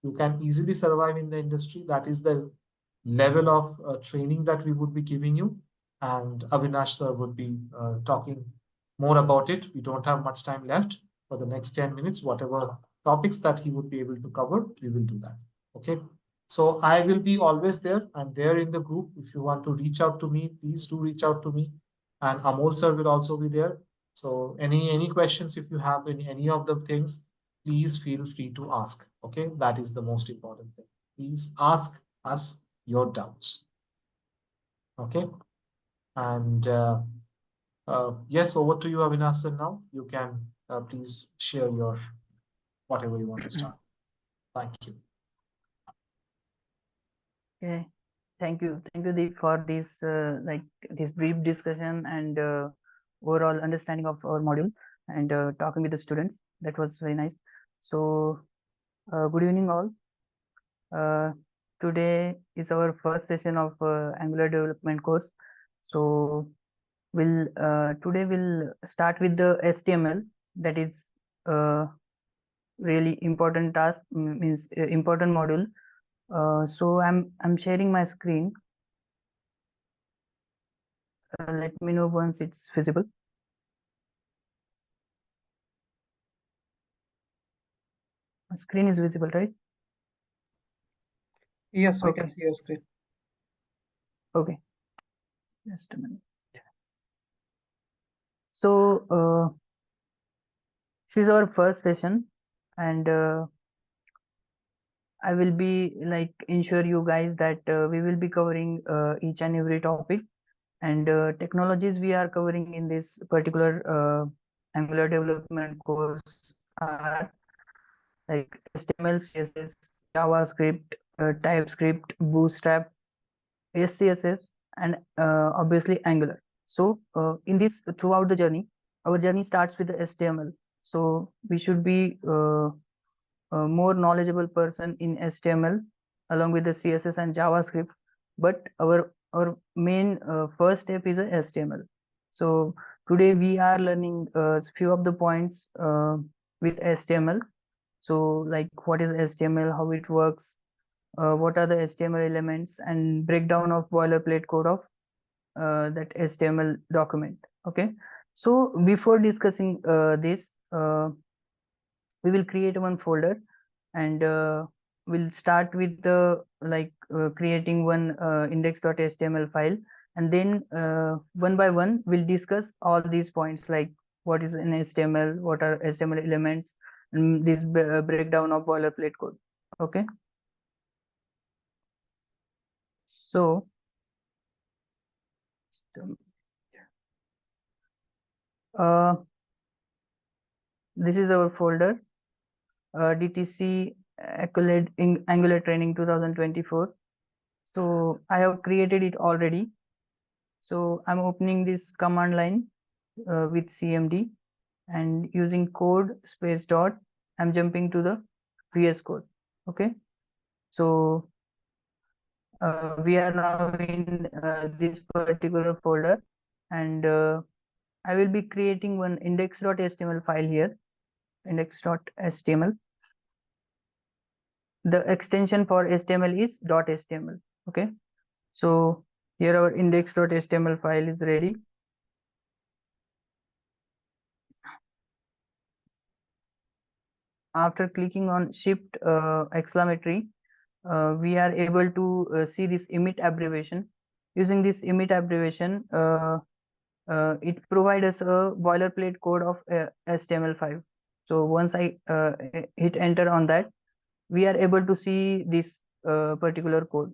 You can easily survive in the industry. That is the level of training that we would be giving you, and Avinash sir would be talking more about it. We don't have much time left for the next 10 minutes. Whatever topics that he would be able to cover, we will do that. Okay, so I will be always there. I'm there in the group. If you want to reach out to me, please do reach out to me, and Amol sir will also be there. So any questions, if you have any of the things, please feel free to ask. Okay, that is the most important thing. Please ask us your doubts. Okay, and Yes, over to you, Avinash, sir. Now you can please share your whatever you want to start. Thank you. Okay, thank you, Deep, for this this brief discussion and overall understanding of our module and talking with the students. That was very nice. So, good evening, all. Today is our first session of Angular development course. So, today we'll start with the HTML. That is really important task, means important module. So I'm sharing my screen. Let me know once it's visible. My screen is visible, right? Yes, we Okay. can see your screen. Okay. Just a minute. So this is our first session, and I will be ensure you guys that we will be covering each and every topic and technologies we are covering in this particular Angular development course are like HTML, CSS, JavaScript, TypeScript, Bootstrap, SCSS, and obviously Angular. So in this throughout the journey, our journey starts with the HTML. So we should be a more knowledgeable person in HTML along with the CSS and JavaScript. But our main first step is a HTML. So today we are learning few of the points with HTML. So like what is HTML, how it works, what are the HTML elements, and breakdown of boilerplate code of that HTML document. Okay. So before discussing this, we will create one folder and we'll start with the creating one index.html file, and then one by one we'll discuss all these points like what is an HTML, what are HTML elements, and this breakdown of boilerplate code. Okay. So this is our folder, DTC Accolade in Angular Training 2024. So I have created it already. So I'm opening this command line with CMD and using code space dot, I'm jumping to the VS Code. Okay. So we are now in this particular folder, and I will be creating one index.html file here, index.html. The extension for HTML is .html. Okay. So here our index.html file is ready. After clicking on shift exclamatory, we are able to see this emit abbreviation. Using this emit abbreviation, it provides us a boilerplate code of HTML5. So once I hit enter on that, we are able to see this particular code.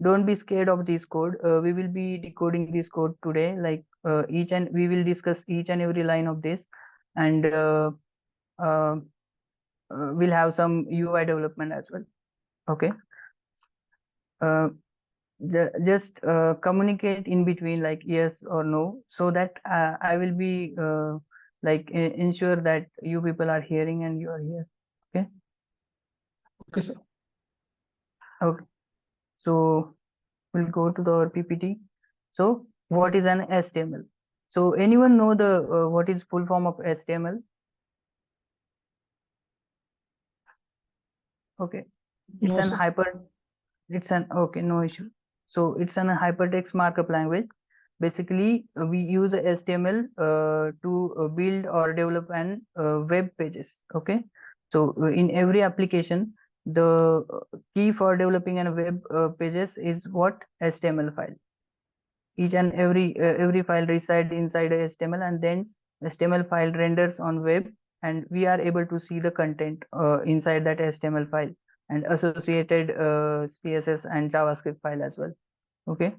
Don't be scared of this code. We will be decoding this code today. We will discuss each and every line of this, and we'll have some UI development as well. Okay. Just communicate in between like yes or no, so that I will be ensure that you people are hearing and you are here. Okay. Okay, sir. Okay. So we'll go to our PPT. So what is an HTML? So anyone know the what is full form of HTML? Okay. It's No, an sir. okay, no issue. So it's an hypertext markup language. Basically, we use HTML to build or develop an web pages. Okay. So in every application, the key for developing a web pages is what? HTML file. Each and every file resides inside a HTML, and then HTML file renders on web, and we are able to see the content inside that HTML file and associated CSS and JavaScript file as well. Okay.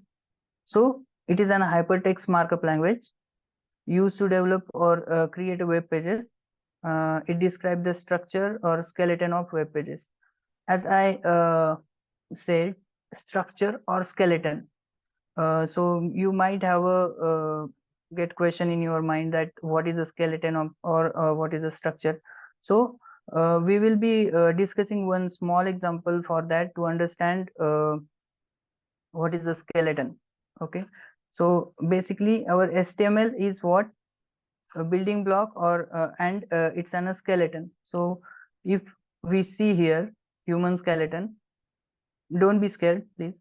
So it is an hypertext markup language. used to develop or create web pages. It describes the structure or skeleton of web pages. As I said, structure or skeleton. So you might have a get question in your mind that what is a skeleton of, or what is a structure. So we will be discussing one small example for that to understand what is the skeleton. Okay, so basically our HTML is what, a building block, or and it's a skeleton. So if we see here human skeleton, don't be scared, please.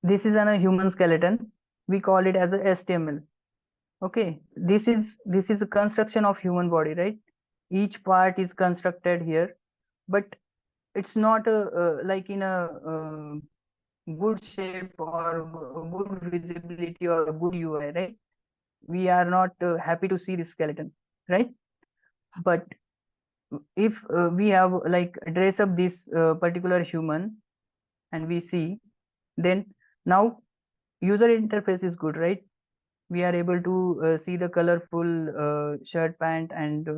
This is a human skeleton. We call it as a HTML. Okay, this is a construction of human body, right? Each part is constructed here, but it's not like in a good shape or good visibility or a good UI, right? We are not happy to see this skeleton, right? But if we have like dress up this particular human and we see, then now user interface is good, right? We are able to see the colorful shirt, pant, and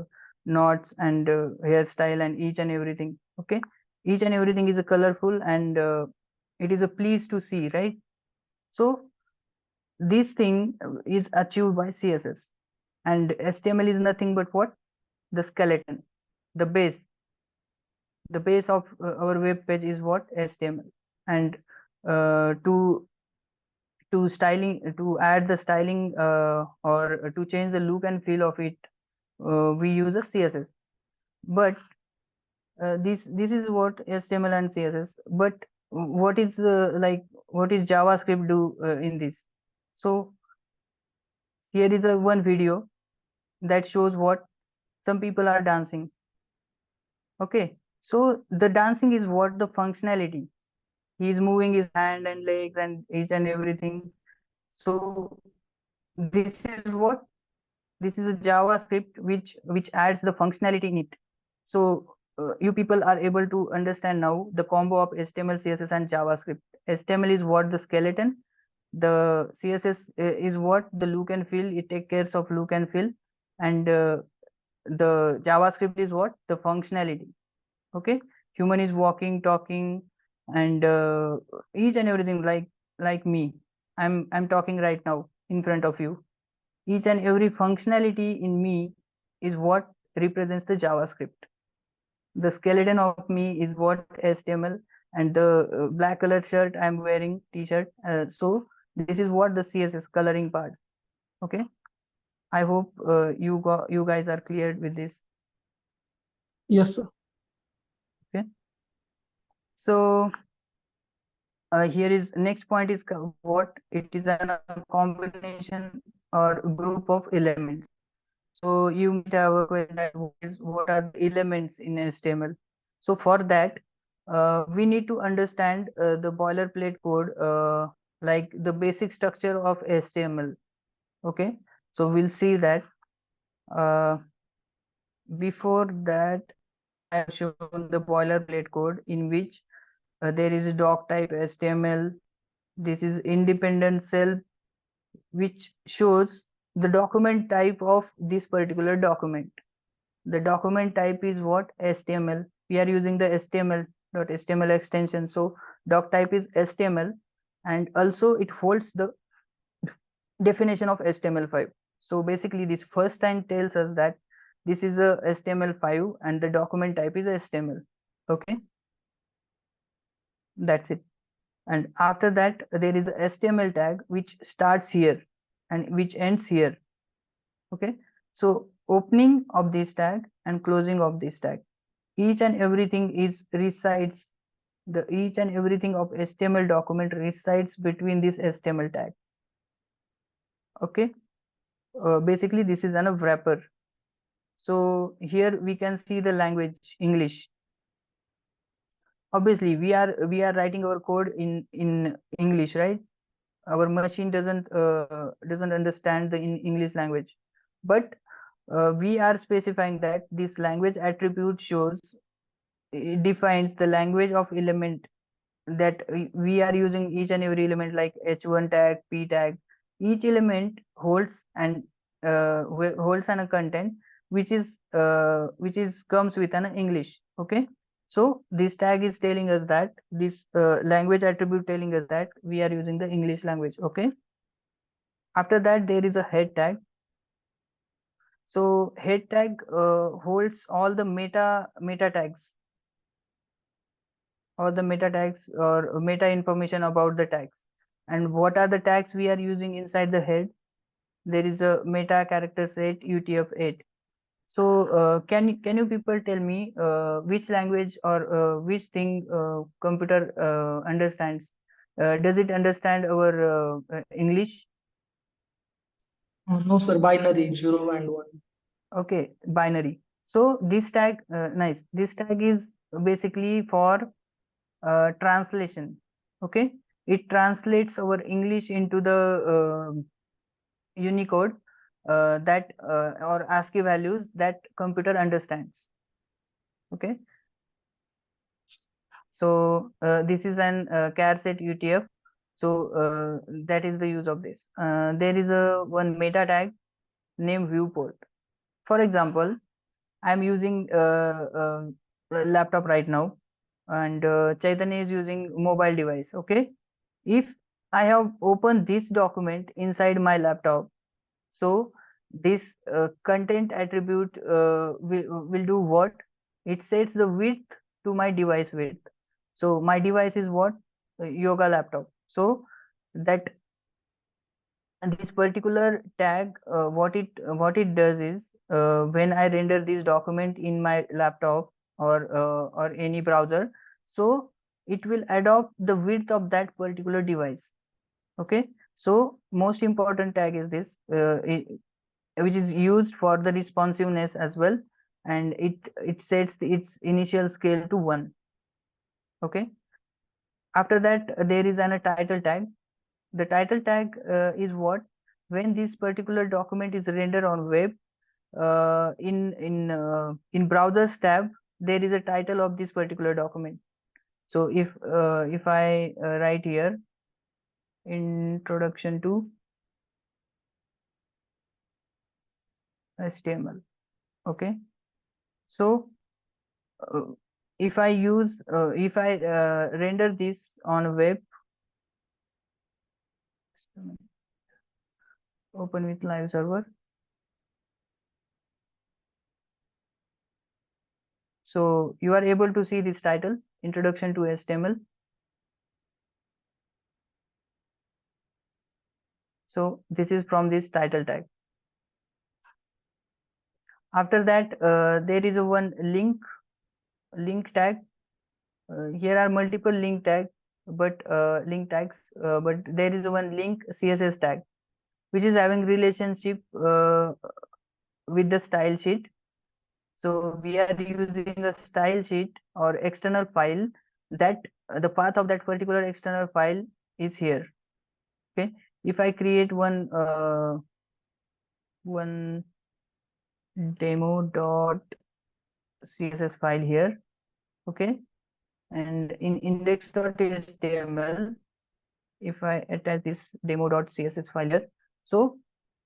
knots and hairstyle and each and everything. Okay, each and everything is a colorful and it is a please to see, right? So this thing is achieved by CSS, and HTML is nothing but what, the skeleton, the base. The base of our web page is what, HTML. And to styling, to add the styling or to change the look and feel of it, we use a CSS. But this is what HTML and CSS. But what is like what is JavaScript do in this? So here is a one video that shows what, some people are dancing. Okay, so the dancing is what, the functionality. He is moving his hand and legs and each and everything. So this is what, this is a JavaScript which adds the functionality in it. So you people are able to understand now the combo of HTML, CSS, and JavaScript. HTML is what, the skeleton. The CSS is what, the look and feel. It takes care of look and feel. And the JavaScript is what, the functionality. Okay, human is walking, talking, and each and everything, like me. I'm talking right now in front of you. Each and every functionality in me is what represents the JavaScript. The skeleton of me is what, HTML, and the black colored shirt I'm wearing, t-shirt. So this is what, the CSS coloring part. Okay, I hope you guys are clear with this. Yes, sir. Okay, so here is next point is what, it is a combination or group of elements. So you might have a question that what are the elements in HTML? So for that, we need to understand the boilerplate code, like the basic structure of HTML. Okay, so we'll see that. Before that, I have shown the boilerplate code in which there is a doc type HTML. This is independent cell, which shows the document type of this particular document. The document type is what, HTML. We are using the HTML extension. So doc type is HTML, and also it holds the definition of HTML5. So basically this first line tells us that this is a HTML5 and the document type is HTML. Okay, that's it. And after that, there is a HTML tag which starts here and which ends here. Okay, so opening of this tag and closing of this tag, each and everything is resides, the each and everything of HTML document resides between this HTML tag. Okay, basically this is a wrapper. So here we can see the language English. Obviously we are writing our code in English, right? Our machine doesn't understand the English language, but we are specifying that this language attribute shows, it defines the language of element that we are using each and every element like h1 tag, p tag, each element holds and holds an a content which is comes with an English. Okay, so this tag is telling us that this language attribute telling us that we are using the English language. Okay, after that there is a head tag. So head tag holds all the meta tags, or the meta tags or meta information about the tags. And what are the tags we are using inside the head? There is a meta character set UTF-8. So can you people tell me which language or which thing computer understands? Does it understand our English? No, sir, binary 0 and 1. Okay, binary. So this tag, nice. This tag is basically for translation. Okay, it translates our English into the Unicode that or ASCII values that computer understands. Okay, so this is an char set UTF. So that is the use of this. There is a one meta tag named viewport. For example, I'm using a laptop right now, and Chaitanya is using mobile device. Okay, if I have opened this document inside my laptop, so this content attribute will do what? It sets the width to my device width. So my device is what? Yoga laptop. So that, and this particular tag, what it does is when I render this document in my laptop or any browser, so it will adopt the width of that particular device. Okay, so most important tag is this, which is used for the responsiveness as well, and it sets its initial scale to 1. Okay, after that there is a title tag. The title tag is what? When this particular document is rendered on web, in browsers tab, there is a title of this particular document. So if I write here introduction to HTML. Okay, so if I render this on web, open with live server. So you are able to see this title, introduction to HTML. So this is from this title tag. After that, there is a one link tag. Here are multiple link tags, but there is one link CSS tag, which is having relationship with the style sheet. So we are using a style sheet or external file that the path of that particular external file is here. Okay, if I create one demo.css file here, okay, and in index.html, if I attach this demo.css file here, so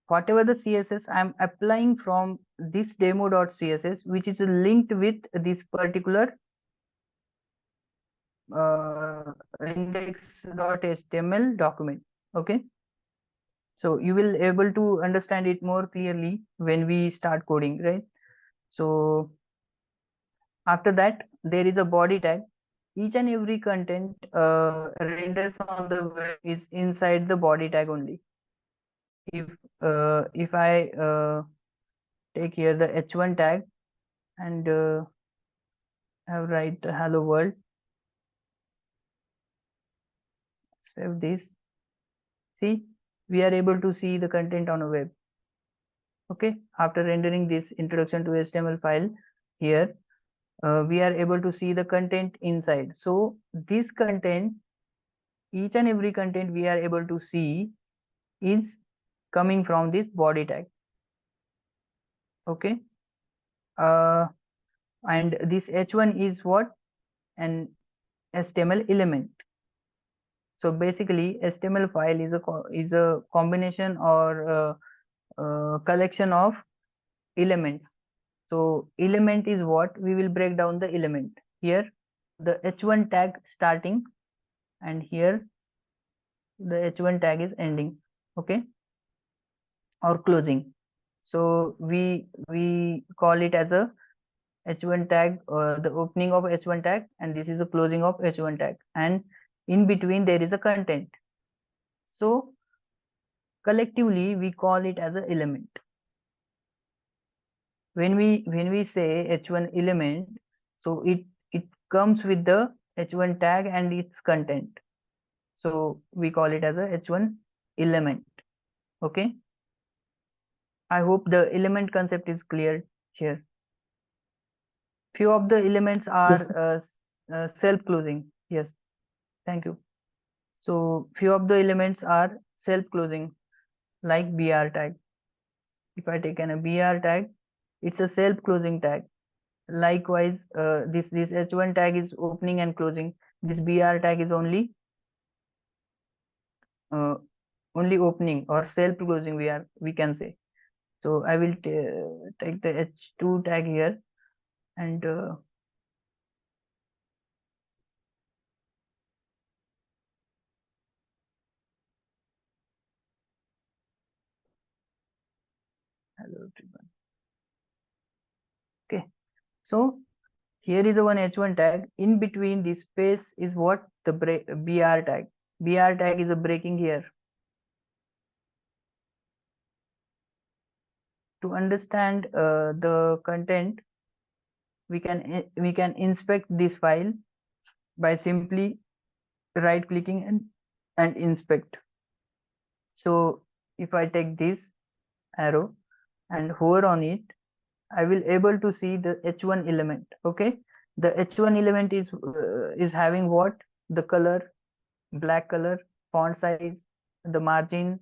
whatever the CSS I'm applying from this demo.css, which is linked with this particular index.html document. Okay, so you will able to understand it more clearly when we start coding, right? So after that there is a body tag. Each and every content renders on the web is inside the body tag only. If I take here the h1 tag and have write hello world, save this. See, we are able to see the content on a web. Okay, after rendering this introduction to HTML file here, we are able to see the content inside. So this content, each and every content we are able to see is coming from this body tag. Okay, and this h1 is what? An HTML element. So basically, HTML file is a combination or collection of elements. So element is what we will break down the element here. The h1 tag starting, and here the h1 tag is ending, okay, or closing. So we call it as a h1 tag, the opening of h1 tag, and this is the closing of h1 tag, and in between there is a content. So collectively we call it as an element. When we say h1 element, so it comes with the h1 tag and its content. So we call it as a h1 element. Okay. I hope the element concept is clear here. Few of the elements are self-closing. Yes, thank you. So few of the elements are self-closing, like BR tag. If I take a BR tag, it's a self-closing tag. Likewise, this h1 tag is opening and closing. This BR tag is only opening or self-closing, we can say. So I will take the h2 tag here, and hello everyone. Okay, so here is the one h1 tag. In between this space is what the BR tag. BR tag is a breaking here. To understand the content, we can inspect this file by simply right clicking and inspect. So if I take this arrow and hover on it, I will able to see the h1 element. Okay, the h1 element is having what? The color, black color, font size, the margin,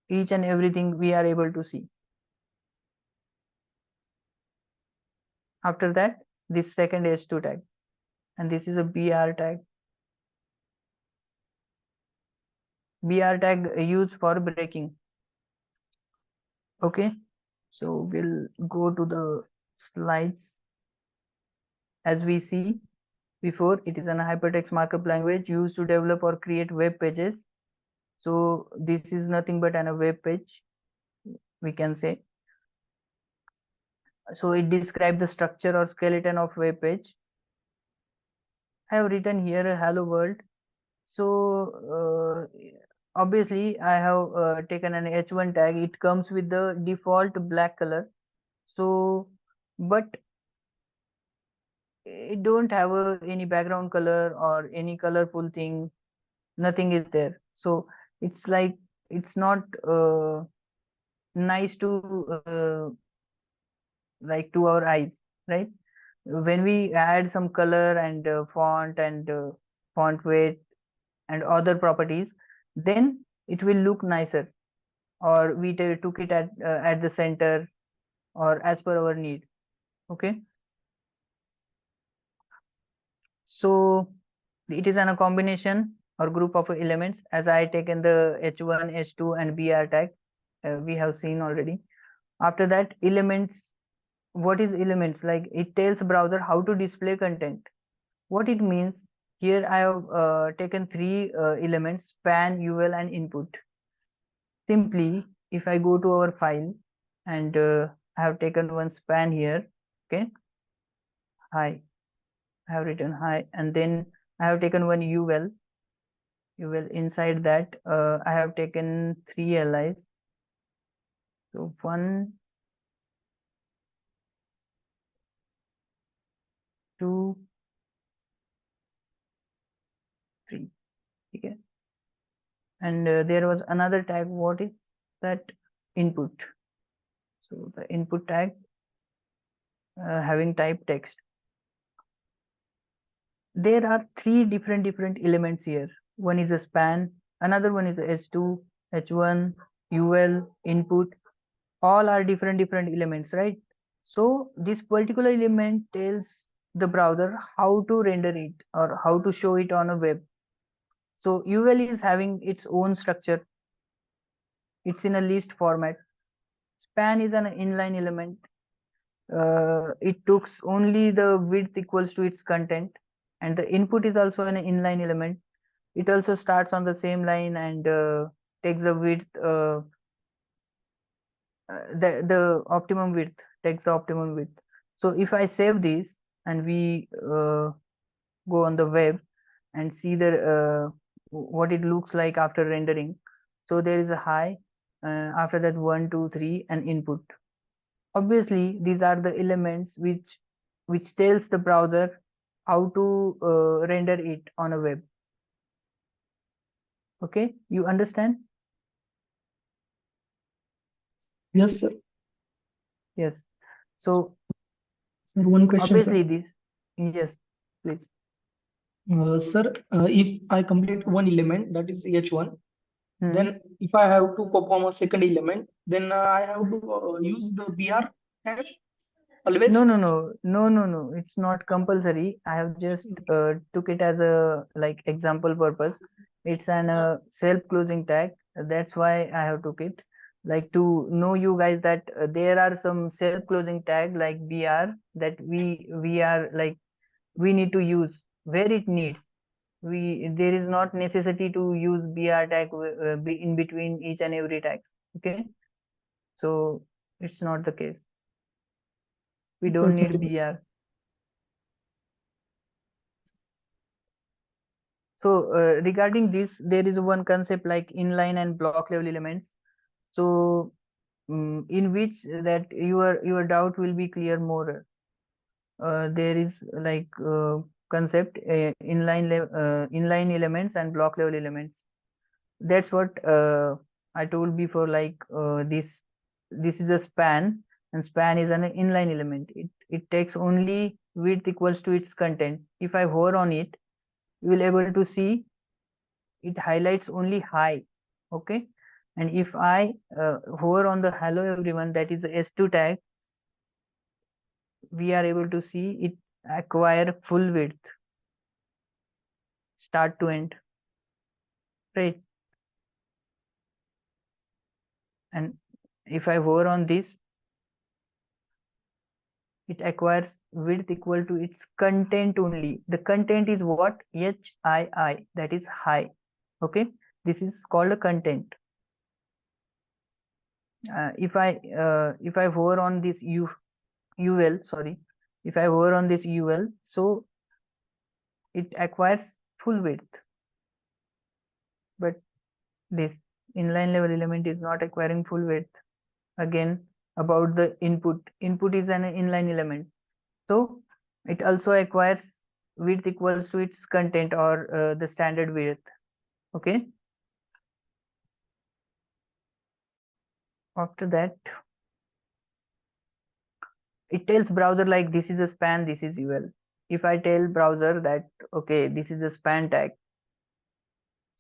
each and everything we are able to see. After that, this second h2 tag, and this is a BR tag. BR tag used for breaking. Okay, so we'll go to the slides. As we see before, it is an hypertext markup language used to develop or create web pages. So this is nothing but a web page, we can say. So it describes the structure or skeleton of web page. I have written here a hello world. So obviously I have taken an h1 tag. It comes with the default black color. So but it don't have any background color or any colorful thing. Nothing is there. So it's like it's not nice to like to our eyes, right? When we add some color and font and font weight and other properties, then it will look nicer, or we took it at the center or as per our need. Okay, so it is a combination or group of elements. As I taken the h1, h2 and BR tag, we have seen already. After that, elements. What is elements? Like, it tells browser how to display content. What it means, here I have taken three elements: span, UL and input. Simply, if I go to our file and I have taken one span here, okay, hi, I have written hi, and then I have taken one UL. Inside that I have taken three LIs. So 1, 2, 3. Okay, and there was another tag. What is that? Input. So the input tag having type text. There are three different elements here. One is a span, another one is a h2, h1, UL, input. All are different elements, right? So this particular element tells the browser how to render it or how to show it on a web. So UL is having its own structure. It's in a list format. Span is an inline element. It takes only the width equals to its content, and the input is also an inline element. It also starts on the same line and takes the width, the optimum width, takes the optimum width. So if I save this and we go on the web and see the what it looks like after rendering. So there is a high, after that 1, 2, 3 and input. Obviously these are the elements which tells the browser how to render it on a web. Okay, you understand? Yes, sir. Yes. So Sir, one question, obviously sir. this, yes, please. Sir, if I complete one element, that is H1, Hmm. then if I have to perform a second element, then I have to use the BR tag always. No. It's not compulsory. I have just took it as a like example purpose. It's an self-closing tag. That's why I have took it. Like to know you guys that there are some self-closing tag like BR that we are like we need to use where it needs. There is not necessity to use BR tag in between each and every tag. Okay, so it's not the case. We don't Thank need you, sir. BR. So regarding this, there is one concept like inline and block level elements. So in which that your doubt will be clear more. There is like concept inline elements and block level elements. That's what I told before. Like this is a span, and span is an inline element. It takes only width equals to its content. If I hover on it, you will able to see it highlights only high. Okay, and if I hover on the hello everyone, that is the S2 tag, we are able to see it acquire full width start to end, right? And if I hover on this, it acquires width equal to its content only. The content is what? HII, that is high. Okay, this is called a content. If I hover on this UL, sorry, if I hover on this UL, so it acquires full width, but this inline level element is not acquiring full width. Again, about the input is an inline element, so it also acquires width equals to its content or the standard width. Okay, after that it tells browser like this is a span, this is UL. If I tell browser that okay, this is a span tag,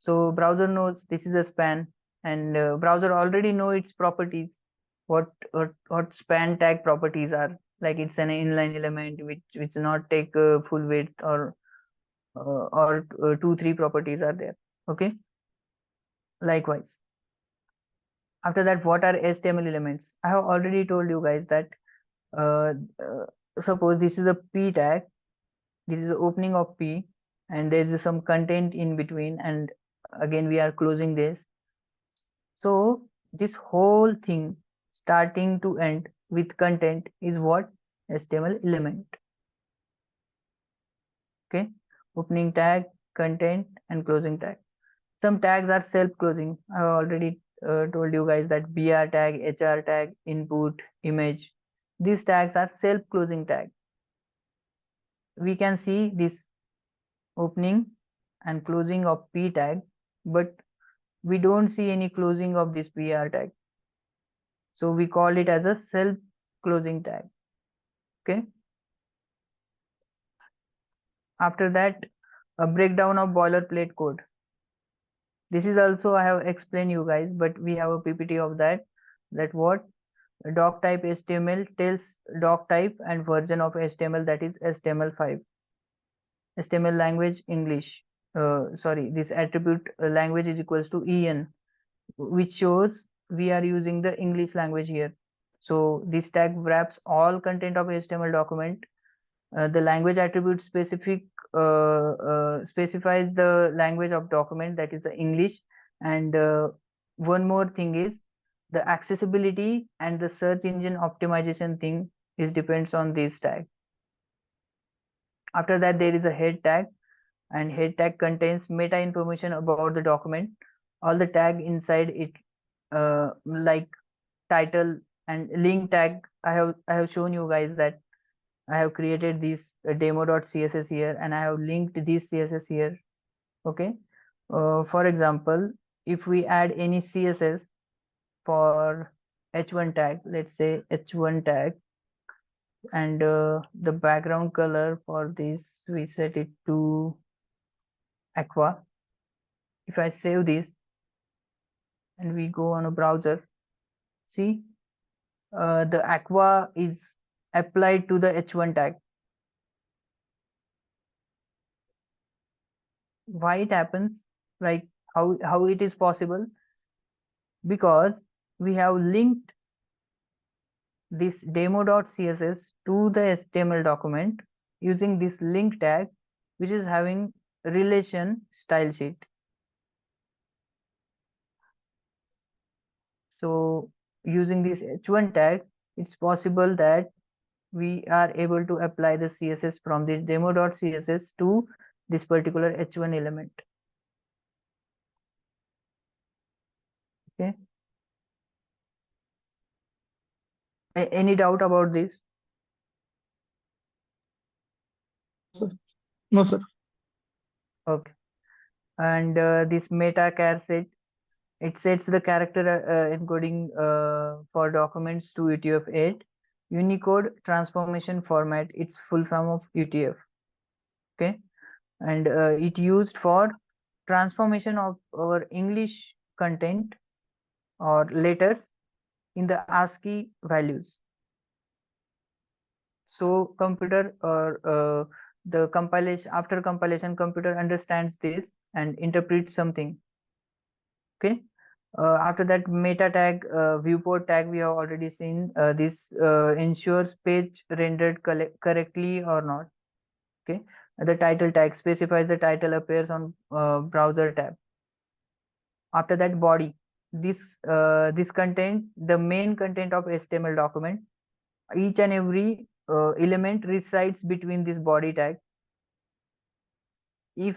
so browser knows this is a span, and browser already know its properties. What span tag properties are, like it's an inline element which not take full width, or 2 3 properties are there. Okay, likewise after that, what are HTML elements? I have already told you guys that uh, uh, suppose this is a P tag, this is the opening of P, and there is some content in between, and again we are closing this. So this whole thing starting to end with content is what? HTML element. Okay, opening tag, content, and closing tag. Some tags are self-closing. I have already told you guys that BR tag, HR tag, input, image. These tags are self-closing tag. We can see this opening and closing of P tag, but we don't see any closing of this BR tag. So we call it as a self-closing tag. Okay. After that, a breakdown of boilerplate code. This is also I have explained you guys, but we have a PPT of that. That what doc type HTML tells doc type and version of HTML, that is HTML5. HTML language English. this attribute language is equals to en, which shows we are using the English language here. So this tag wraps all content of HTML document. The language attribute specifies the language of document, that is the English. And one more thing is the accessibility and the search engine optimization thing is depends on this tag. After that, there is a head tag, and head tag contains meta information about the document. All the tag inside it, like title and link tag, I have shown you guys that I have created this demo.css here, and I have linked this CSS here. Okay. For example, if we add any CSS for h1 tag, let's say h1 tag, and the background color for this we set it to aqua. If I save this and we go on a browser, see, the aqua is applied to the h1 tag. Why it happens? Like how it is possible? Because we have linked this demo.css to the HTML document using this link tag, which is having relation style sheet. So using this h1 tag, it's possible that we are able to apply the CSS from this demo.css to this particular h1 element. Okay. Any doubt about this? No, sir. Okay. And this meta char set, it sets the character encoding for documents to UTF-8 Unicode transformation format. It's full form of UTF. Okay. And it used for transformation of our English content or letters in the ASCII values. So computer or the compilation, after compilation, computer understands this and interprets something. Okay. After that, meta tag, viewport tag, we have already seen. This ensures page rendered correctly or not. Okay. The title tag specifies the title appears on browser tab. After that, body. This content, the main content of HTML document. Each and every element resides between this body tag. If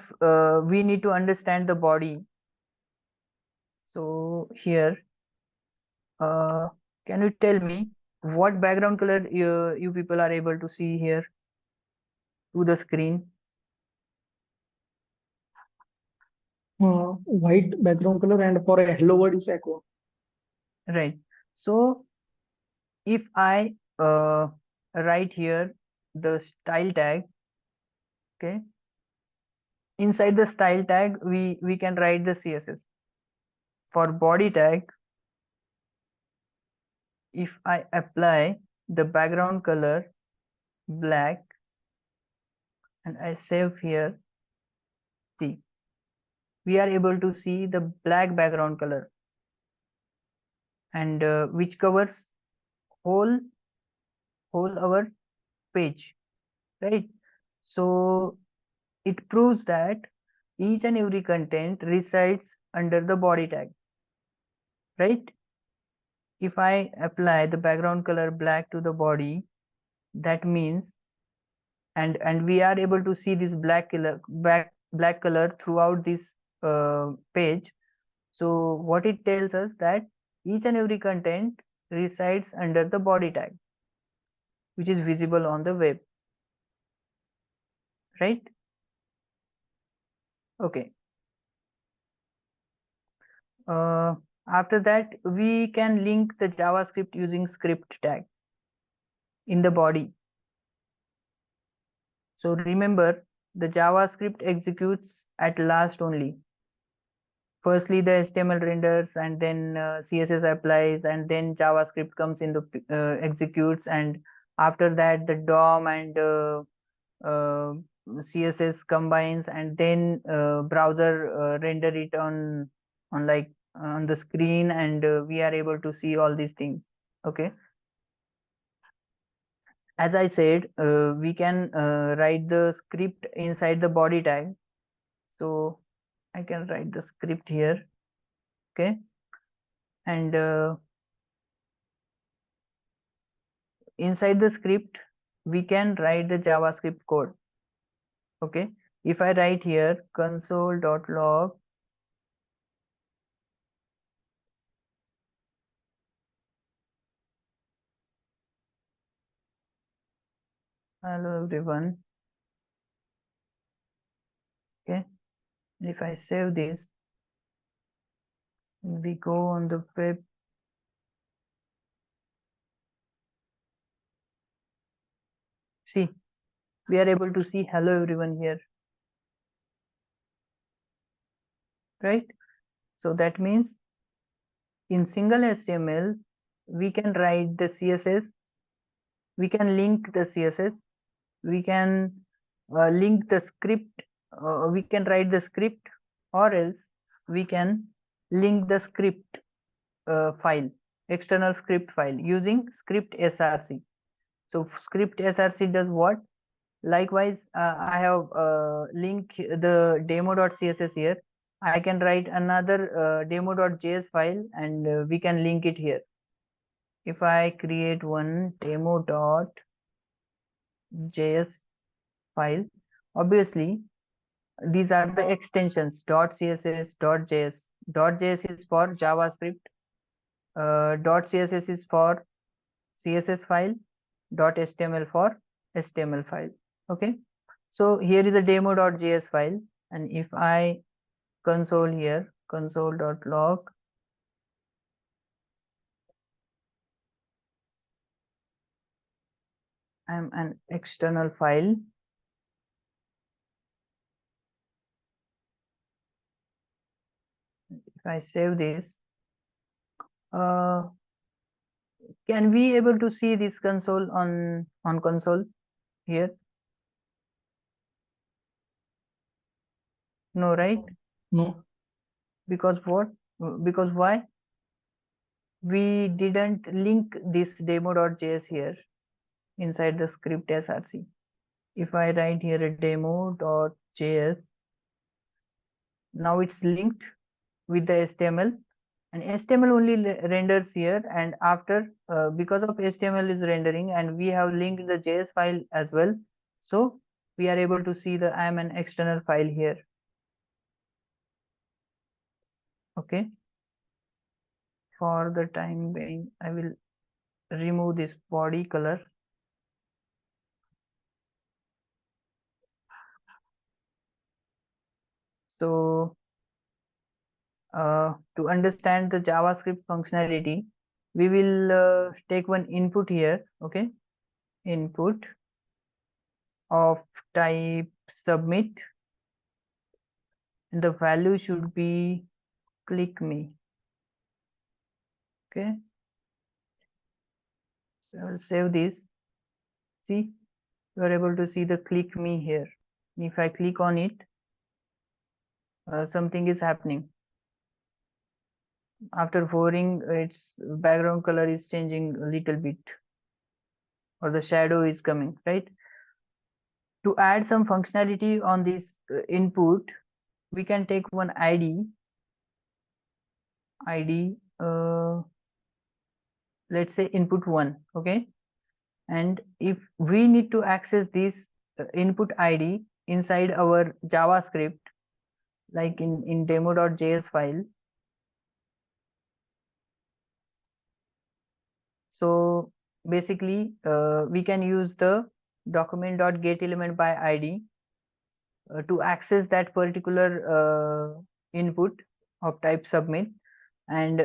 we need to understand the body, so here, can you tell me what background color you people are able to see here to the screen? White background color, and for a hello world is aqua. Right. So if I write here the style tag, okay, inside the style tag we can write the CSS. For body tag, if I apply the background color black and I save here, see, we are able to see the black background color, and which covers whole our page, right? So it proves that each and every content resides under the body tag, right? If I apply the background color black to the body, that means, and we are able to see this black color throughout this page. So what it tells us that each and every content resides under the body tag, which is visible on the web, right? Okay. After that, we can link the JavaScript using script tag in the body. So remember, the JavaScript executes at last only. Firstly, the HTML renders, and then CSS applies, and then JavaScript comes in the executes, and after that, the DOM and CSS combines, and then browser render it on like on the screen, and we are able to see all these things. Okay, as I said, we can write the script inside the body tag. So I can write the script here. Okay, and inside the script we can write the JavaScript code. Okay, if I write here console.log hello everyone. Okay, if I save this, we go on the web. See, we are able to see hello everyone here, right? So that means in single HTML we can write the CSS, we can link the CSS, we can link the script, we can write the script, or else we can link the script file, external script file, using script src. So script src does what? Likewise, I have linked the demo.css here. I can write another demo.js file, and we can link it here. If I create one demo.js file, obviously these are the extensions .css, .js. .js is for JavaScript, .css is for CSS file, .html for HTML file. Okay, so here is a demo.js file, and if I console here, console.log, I'm an external file. If I save this, can we able to see this console on console here? No, right? No. Because what? Because why? We didn't link this demo.js here inside the script src. If I write here a demo.js, now it's linked with the HTML, and HTML only renders here, and after because of HTML is rendering and we have linked the JS file as well, so we are able to see the I am an external file here. Okay, for the time being I will remove this body color. So to understand the JavaScript functionality, we will take one input here. Okay, input of type submit, and the value should be click me. Okay, so I'll save this. See, you are able to see the click me here. If I click on it, something is happening. After hovering, its background color is changing a little bit, or the shadow is coming, right? To add some functionality on this input, we can take one ID, let's say input 1. Okay, and if we need to access this input ID inside our JavaScript, like in demo.js file, so basically we can use the document.getElement by ID to access that particular input of type submit, and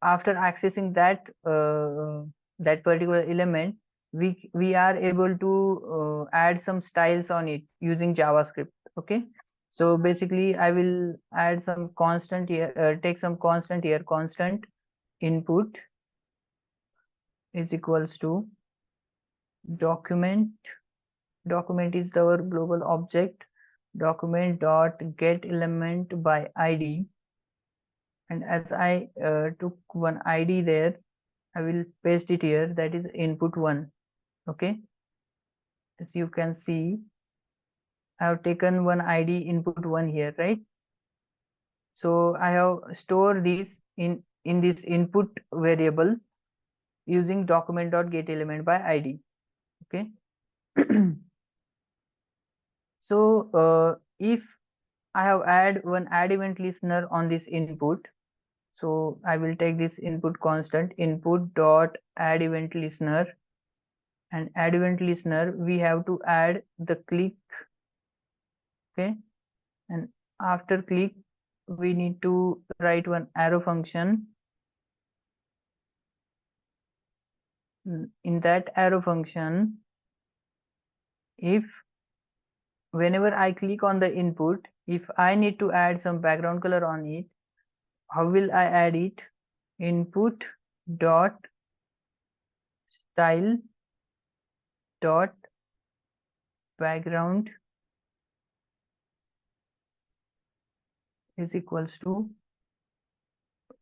after accessing that that particular element, we are able to add some styles on it using JavaScript. Okay, so basically I will add some constant here, take some constant here, constant input is equals to document document is our global object, document dot get element by ID. And as I took one ID there, I will paste it here, that is input 1. Okay, as you can see, I have taken one ID input 1 here, right? So I have stored this in this input variable using document.getElement by ID. Okay. So if I have add event listener on this input, so I will take this input constant input dot add event listener, and add event listener we have to add the click. Okay, and after click we need to write one arrow function. In that arrow function, if whenever I click on the input, if I need to add some background color on it, how will I add it? Input dot style dot background is equals to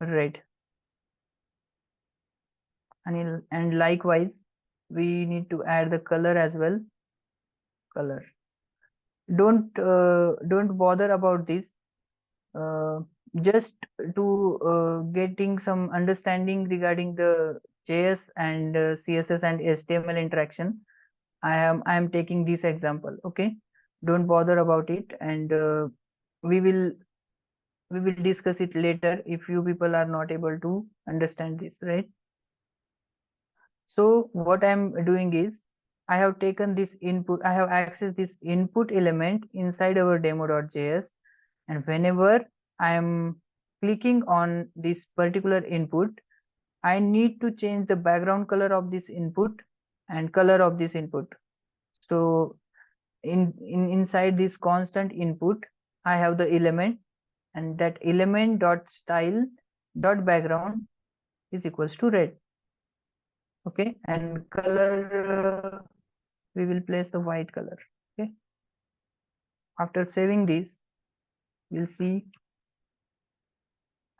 red. And likewise we need to add the color as well. Color. Don't bother about this. Just to getting some understanding regarding the JS and CSS and HTML interaction, I am taking this example. Okay, don't bother about it, and we will discuss it later if you people are not able to understand this, right? So what I'm doing is I have taken this input, I have accessed this input element inside our demo.js, and whenever I am clicking on this particular input, I need to change the background color of this input and color of this input. So inside this constant input, I have the element, and that element dot style dot background is equals to red. Okay, and color we will place the white color. Okay, after saving this, we'll see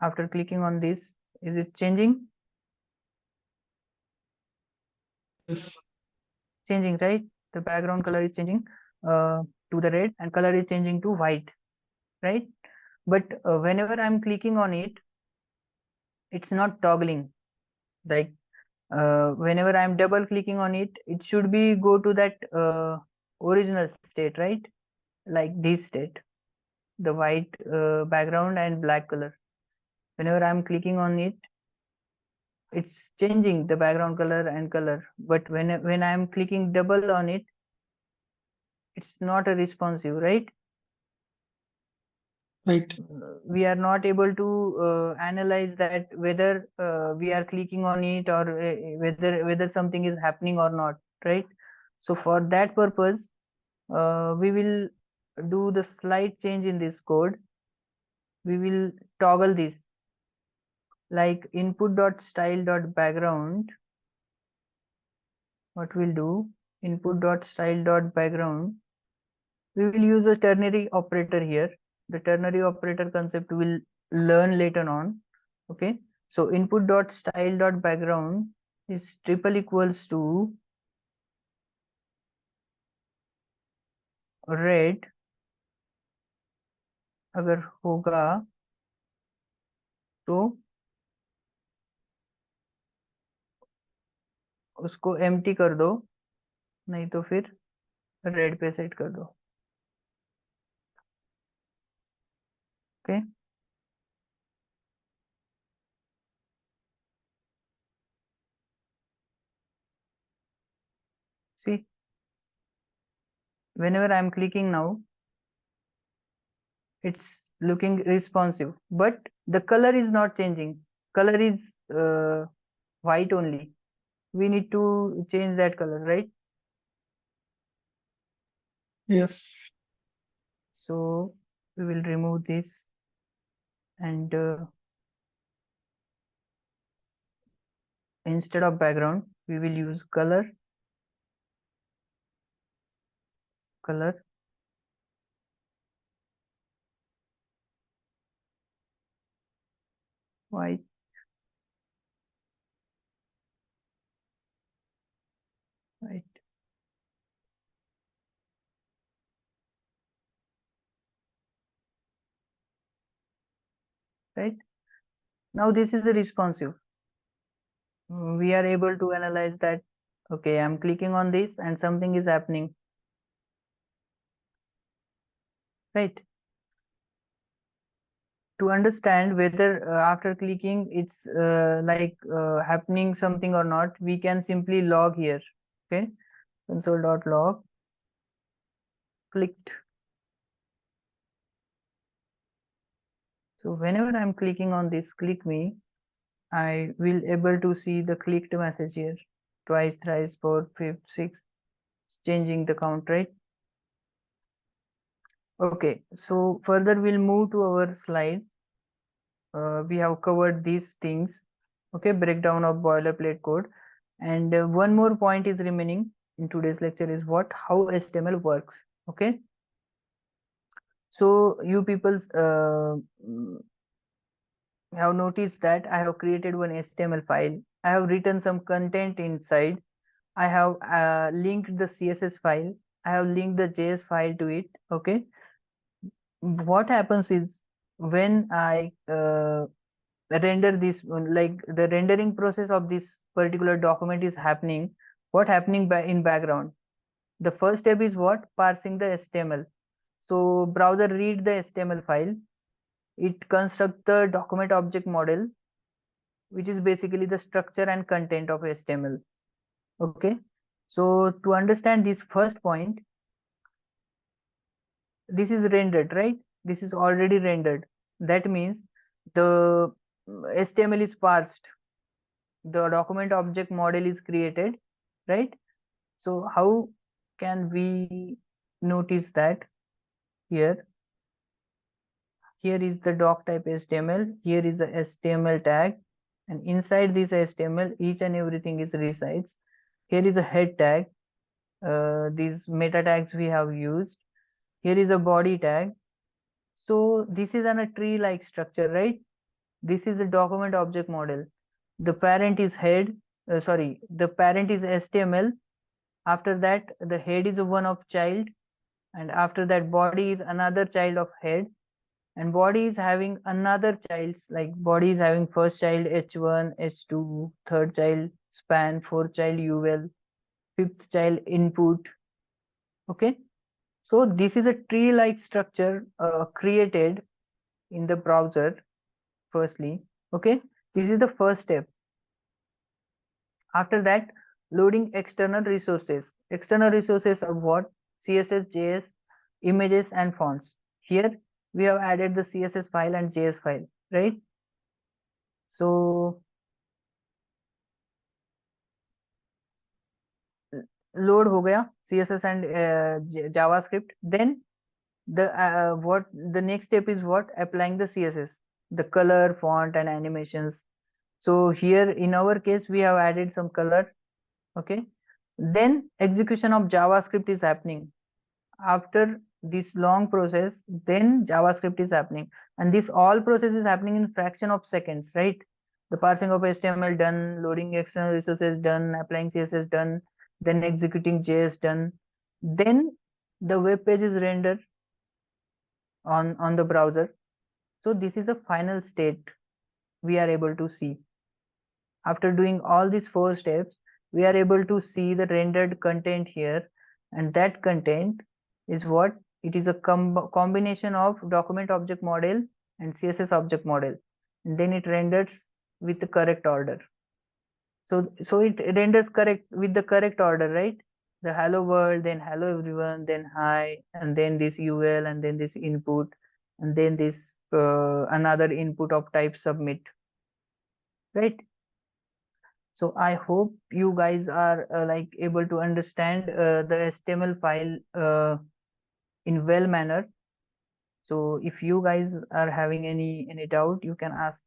after clicking on this, is it changing? Yes. Changing, right? The background color is changing to the red, and color is changing to white, right? But whenever I'm clicking on it, it's not toggling. Like whenever I'm double clicking on it, it should be go to that original state, right? Like this state, the white background and black color. Whenever I'm clicking on it, it's changing the background color and color. But when I'm clicking double on it, it's not a responsive, right? Right. We are not able to analyze that whether we are clicking on it or whether something is happening or not, right? So for that purpose, we will do the slight change in this code. We will toggle this, like input dot style dot background. What we'll do, input dot style dot background, we will use a ternary operator here. The ternary operator concept we will learn later on. Okay, so input dot style dot background is triple equals to red अगर होगा तो उसको empty कर दो, नहीं तो फिर red पे सेट कर दो. Okay, see, whenever I'm clicking now, it's looking responsive, but the color is not changing. Color is white only. We need to change that color, right? Yes. So we will remove this, and instead of background we will use color. color. White. Right. Right. Now this is a responsive. We are able to analyze that, okay, I'm clicking on this and something is happening. Right. To understand whether after clicking it's happening something or not, we can simply log here. Okay, console.log clicked. So whenever I'm clicking on this click me, I will able to see the clicked message here. Twice, thrice, fourth, fifth, sixth. It's changing the count, right? Okay, so further we'll move to our slides. We have covered these things. Okay, breakdown of boilerplate code. And one more point is remaining in today's lecture is what, how HTML works. Okay, so you people have noticed that I have created one HTML file. I have written some content inside. I have linked the CSS file. I have linked the JS file to it. Okay, what happens is when I render this, like the rendering process of this particular document is happening, what happening by in background? The first step is what? Parsing the HTML. So browser read the HTML file. It constructs the document object model, which is basically the structure and content of HTML. Okay. So to understand this first point, this is rendered, right? This is already rendered. That means the HTML is parsed. The document object model is created, right? So how can we notice that? Here is the doc type HTML, here is the HTML tag, and inside this HTML each and everything is resides. Here is a head tag, these meta tags we have used. Here is a body tag. So this is on a tree like structure, right? This is a document object model. The parent is head, the parent is HTML. After that the head is one of child, and after that body is another child of head, and body is having another child, like body is having first child h1, h2, third child span, fourth child ul, fifth child input. Okay, so this is a tree like structure created in the browser firstly. Okay, this is the first step. After that, loading external resources. External resources are what? CSS, JS, images and fonts. Here we have added the CSS file and JS file, right? So load हो गया CSS and JavaScript. Then the next step is what? Applying the CSS, the color, font and animations. So here in our case we have added some color. Okay, then execution of JavaScript is happening. After this long process, then JavaScript is happening, and this all process is happening in fraction of seconds, right? The parsing of HTML done, loading external resources done, applying CSS done, then executing JS done, then the web page is rendered on the browser. So this is the final state we are able to see. After doing all these 4 steps, we are able to see the rendered content here, and that content is what? It is a combination of document object model and CSS object model, and then it renders with the correct order. So it renders correct with the correct order, right? The hello world, then hello everyone, then hi, and then this UL, and then this input, and then this another input of type submit, right? So I hope you guys are like able to understand the HTML file in well manner. So if you guys are having any doubt, you can ask.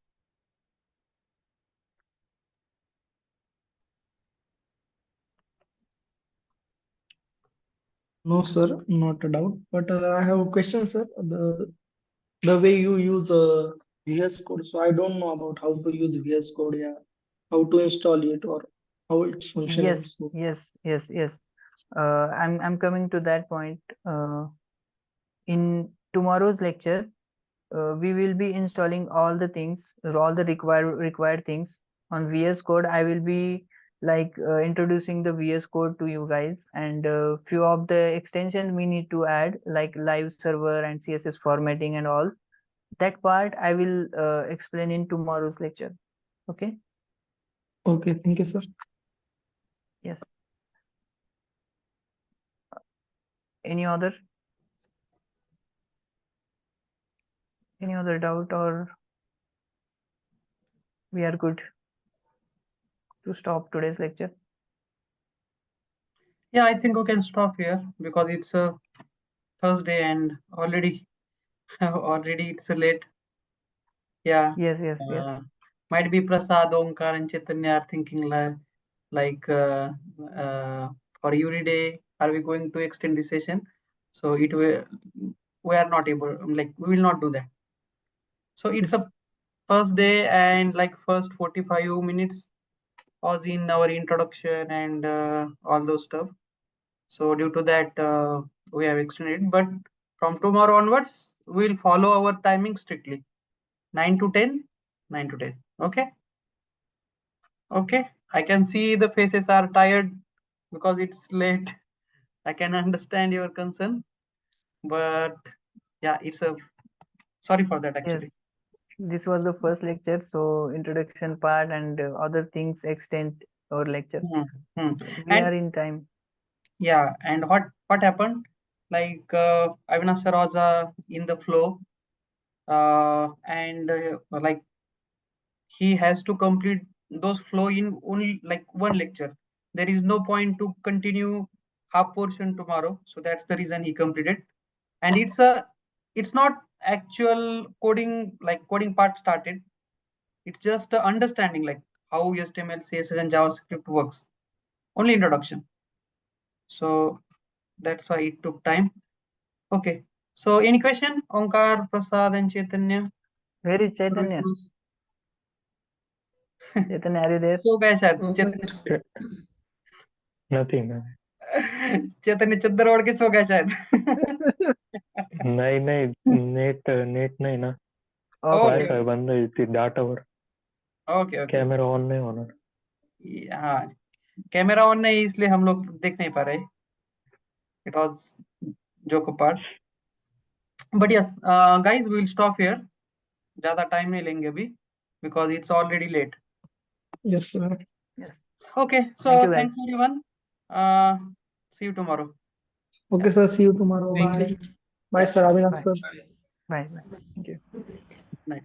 No, sir, not a doubt. But I have a question, sir. The way you use VS Code, so I don't know about how to use VS Code, yeah, how to install it or how it's Yes, functioning. So, yes. I'm coming to that point. In tomorrow's lecture, we will be installing all the things, all the required things on VS Code. I will be like introducing the VS Code to you guys, and few of the extensions we need to add, like live server and CSS formatting and all. That part I will explain in tomorrow's lecture. Okay? okay, thank you, sir. Yes. Any other? Any other doubt, or we are good to stop today's lecture? Yeah, I think we can stop here because it's a Thursday and already it's late. Yeah. Yes. Might be Prasad, Omkar, and Chaitanya are thinking like for every day, are we going to extend the session? So we are not able, like we will not do that. So it's a first day, and like first 45 minutes was in our introduction and all those stuff. So due to that, we have extended. But from tomorrow onwards, we will follow our timing strictly. 9 to 10, 9 to 10. Okay. Okay. I can see the faces are tired because it's late. I can understand your concern, but yeah, it's a sorry for that Yes. actually. This was the first lecture, so introduction part and other things extend our lecture. We And are in time. yeah, and what happened? Like Avinash sir was in the flow, and like he has to complete those flow in only like one lecture. There is no point to continue half portion tomorrow, so that's the reason he completed. And it's not actual coding, like coding part started. It's just understanding like how HTML, CSS, and JavaScript works. Only introduction. So that's why it took time. Okay. So any question, Omkar, Prasad, and Chaitanya? Where is Chaitanya? Chaitanya, are you there? So guys, Oh, sir. nothing. चेतन चद्दर ओढ़ के सो गया शायद नाही net नाही ना Okay. Wifi बंद आहे ती डाटावर ओके ओके कॅमेरा ऑन नाही होणार हाँ कैमरा ऑन नहीं इसलिए हम लोग देख नहीं पा रहे it was joke part but yes guys we will stop here ज्यादा टाइम नहीं लेंगे अभी because it's already late Yes, sir. Yes. Okay so Thank you, guys. Thanks everyone see you tomorrow Okay, sir. See you tomorrow. Thank Bye. you. Bye, sir. Avinash, Bye. sir. Bye. Thank you. Night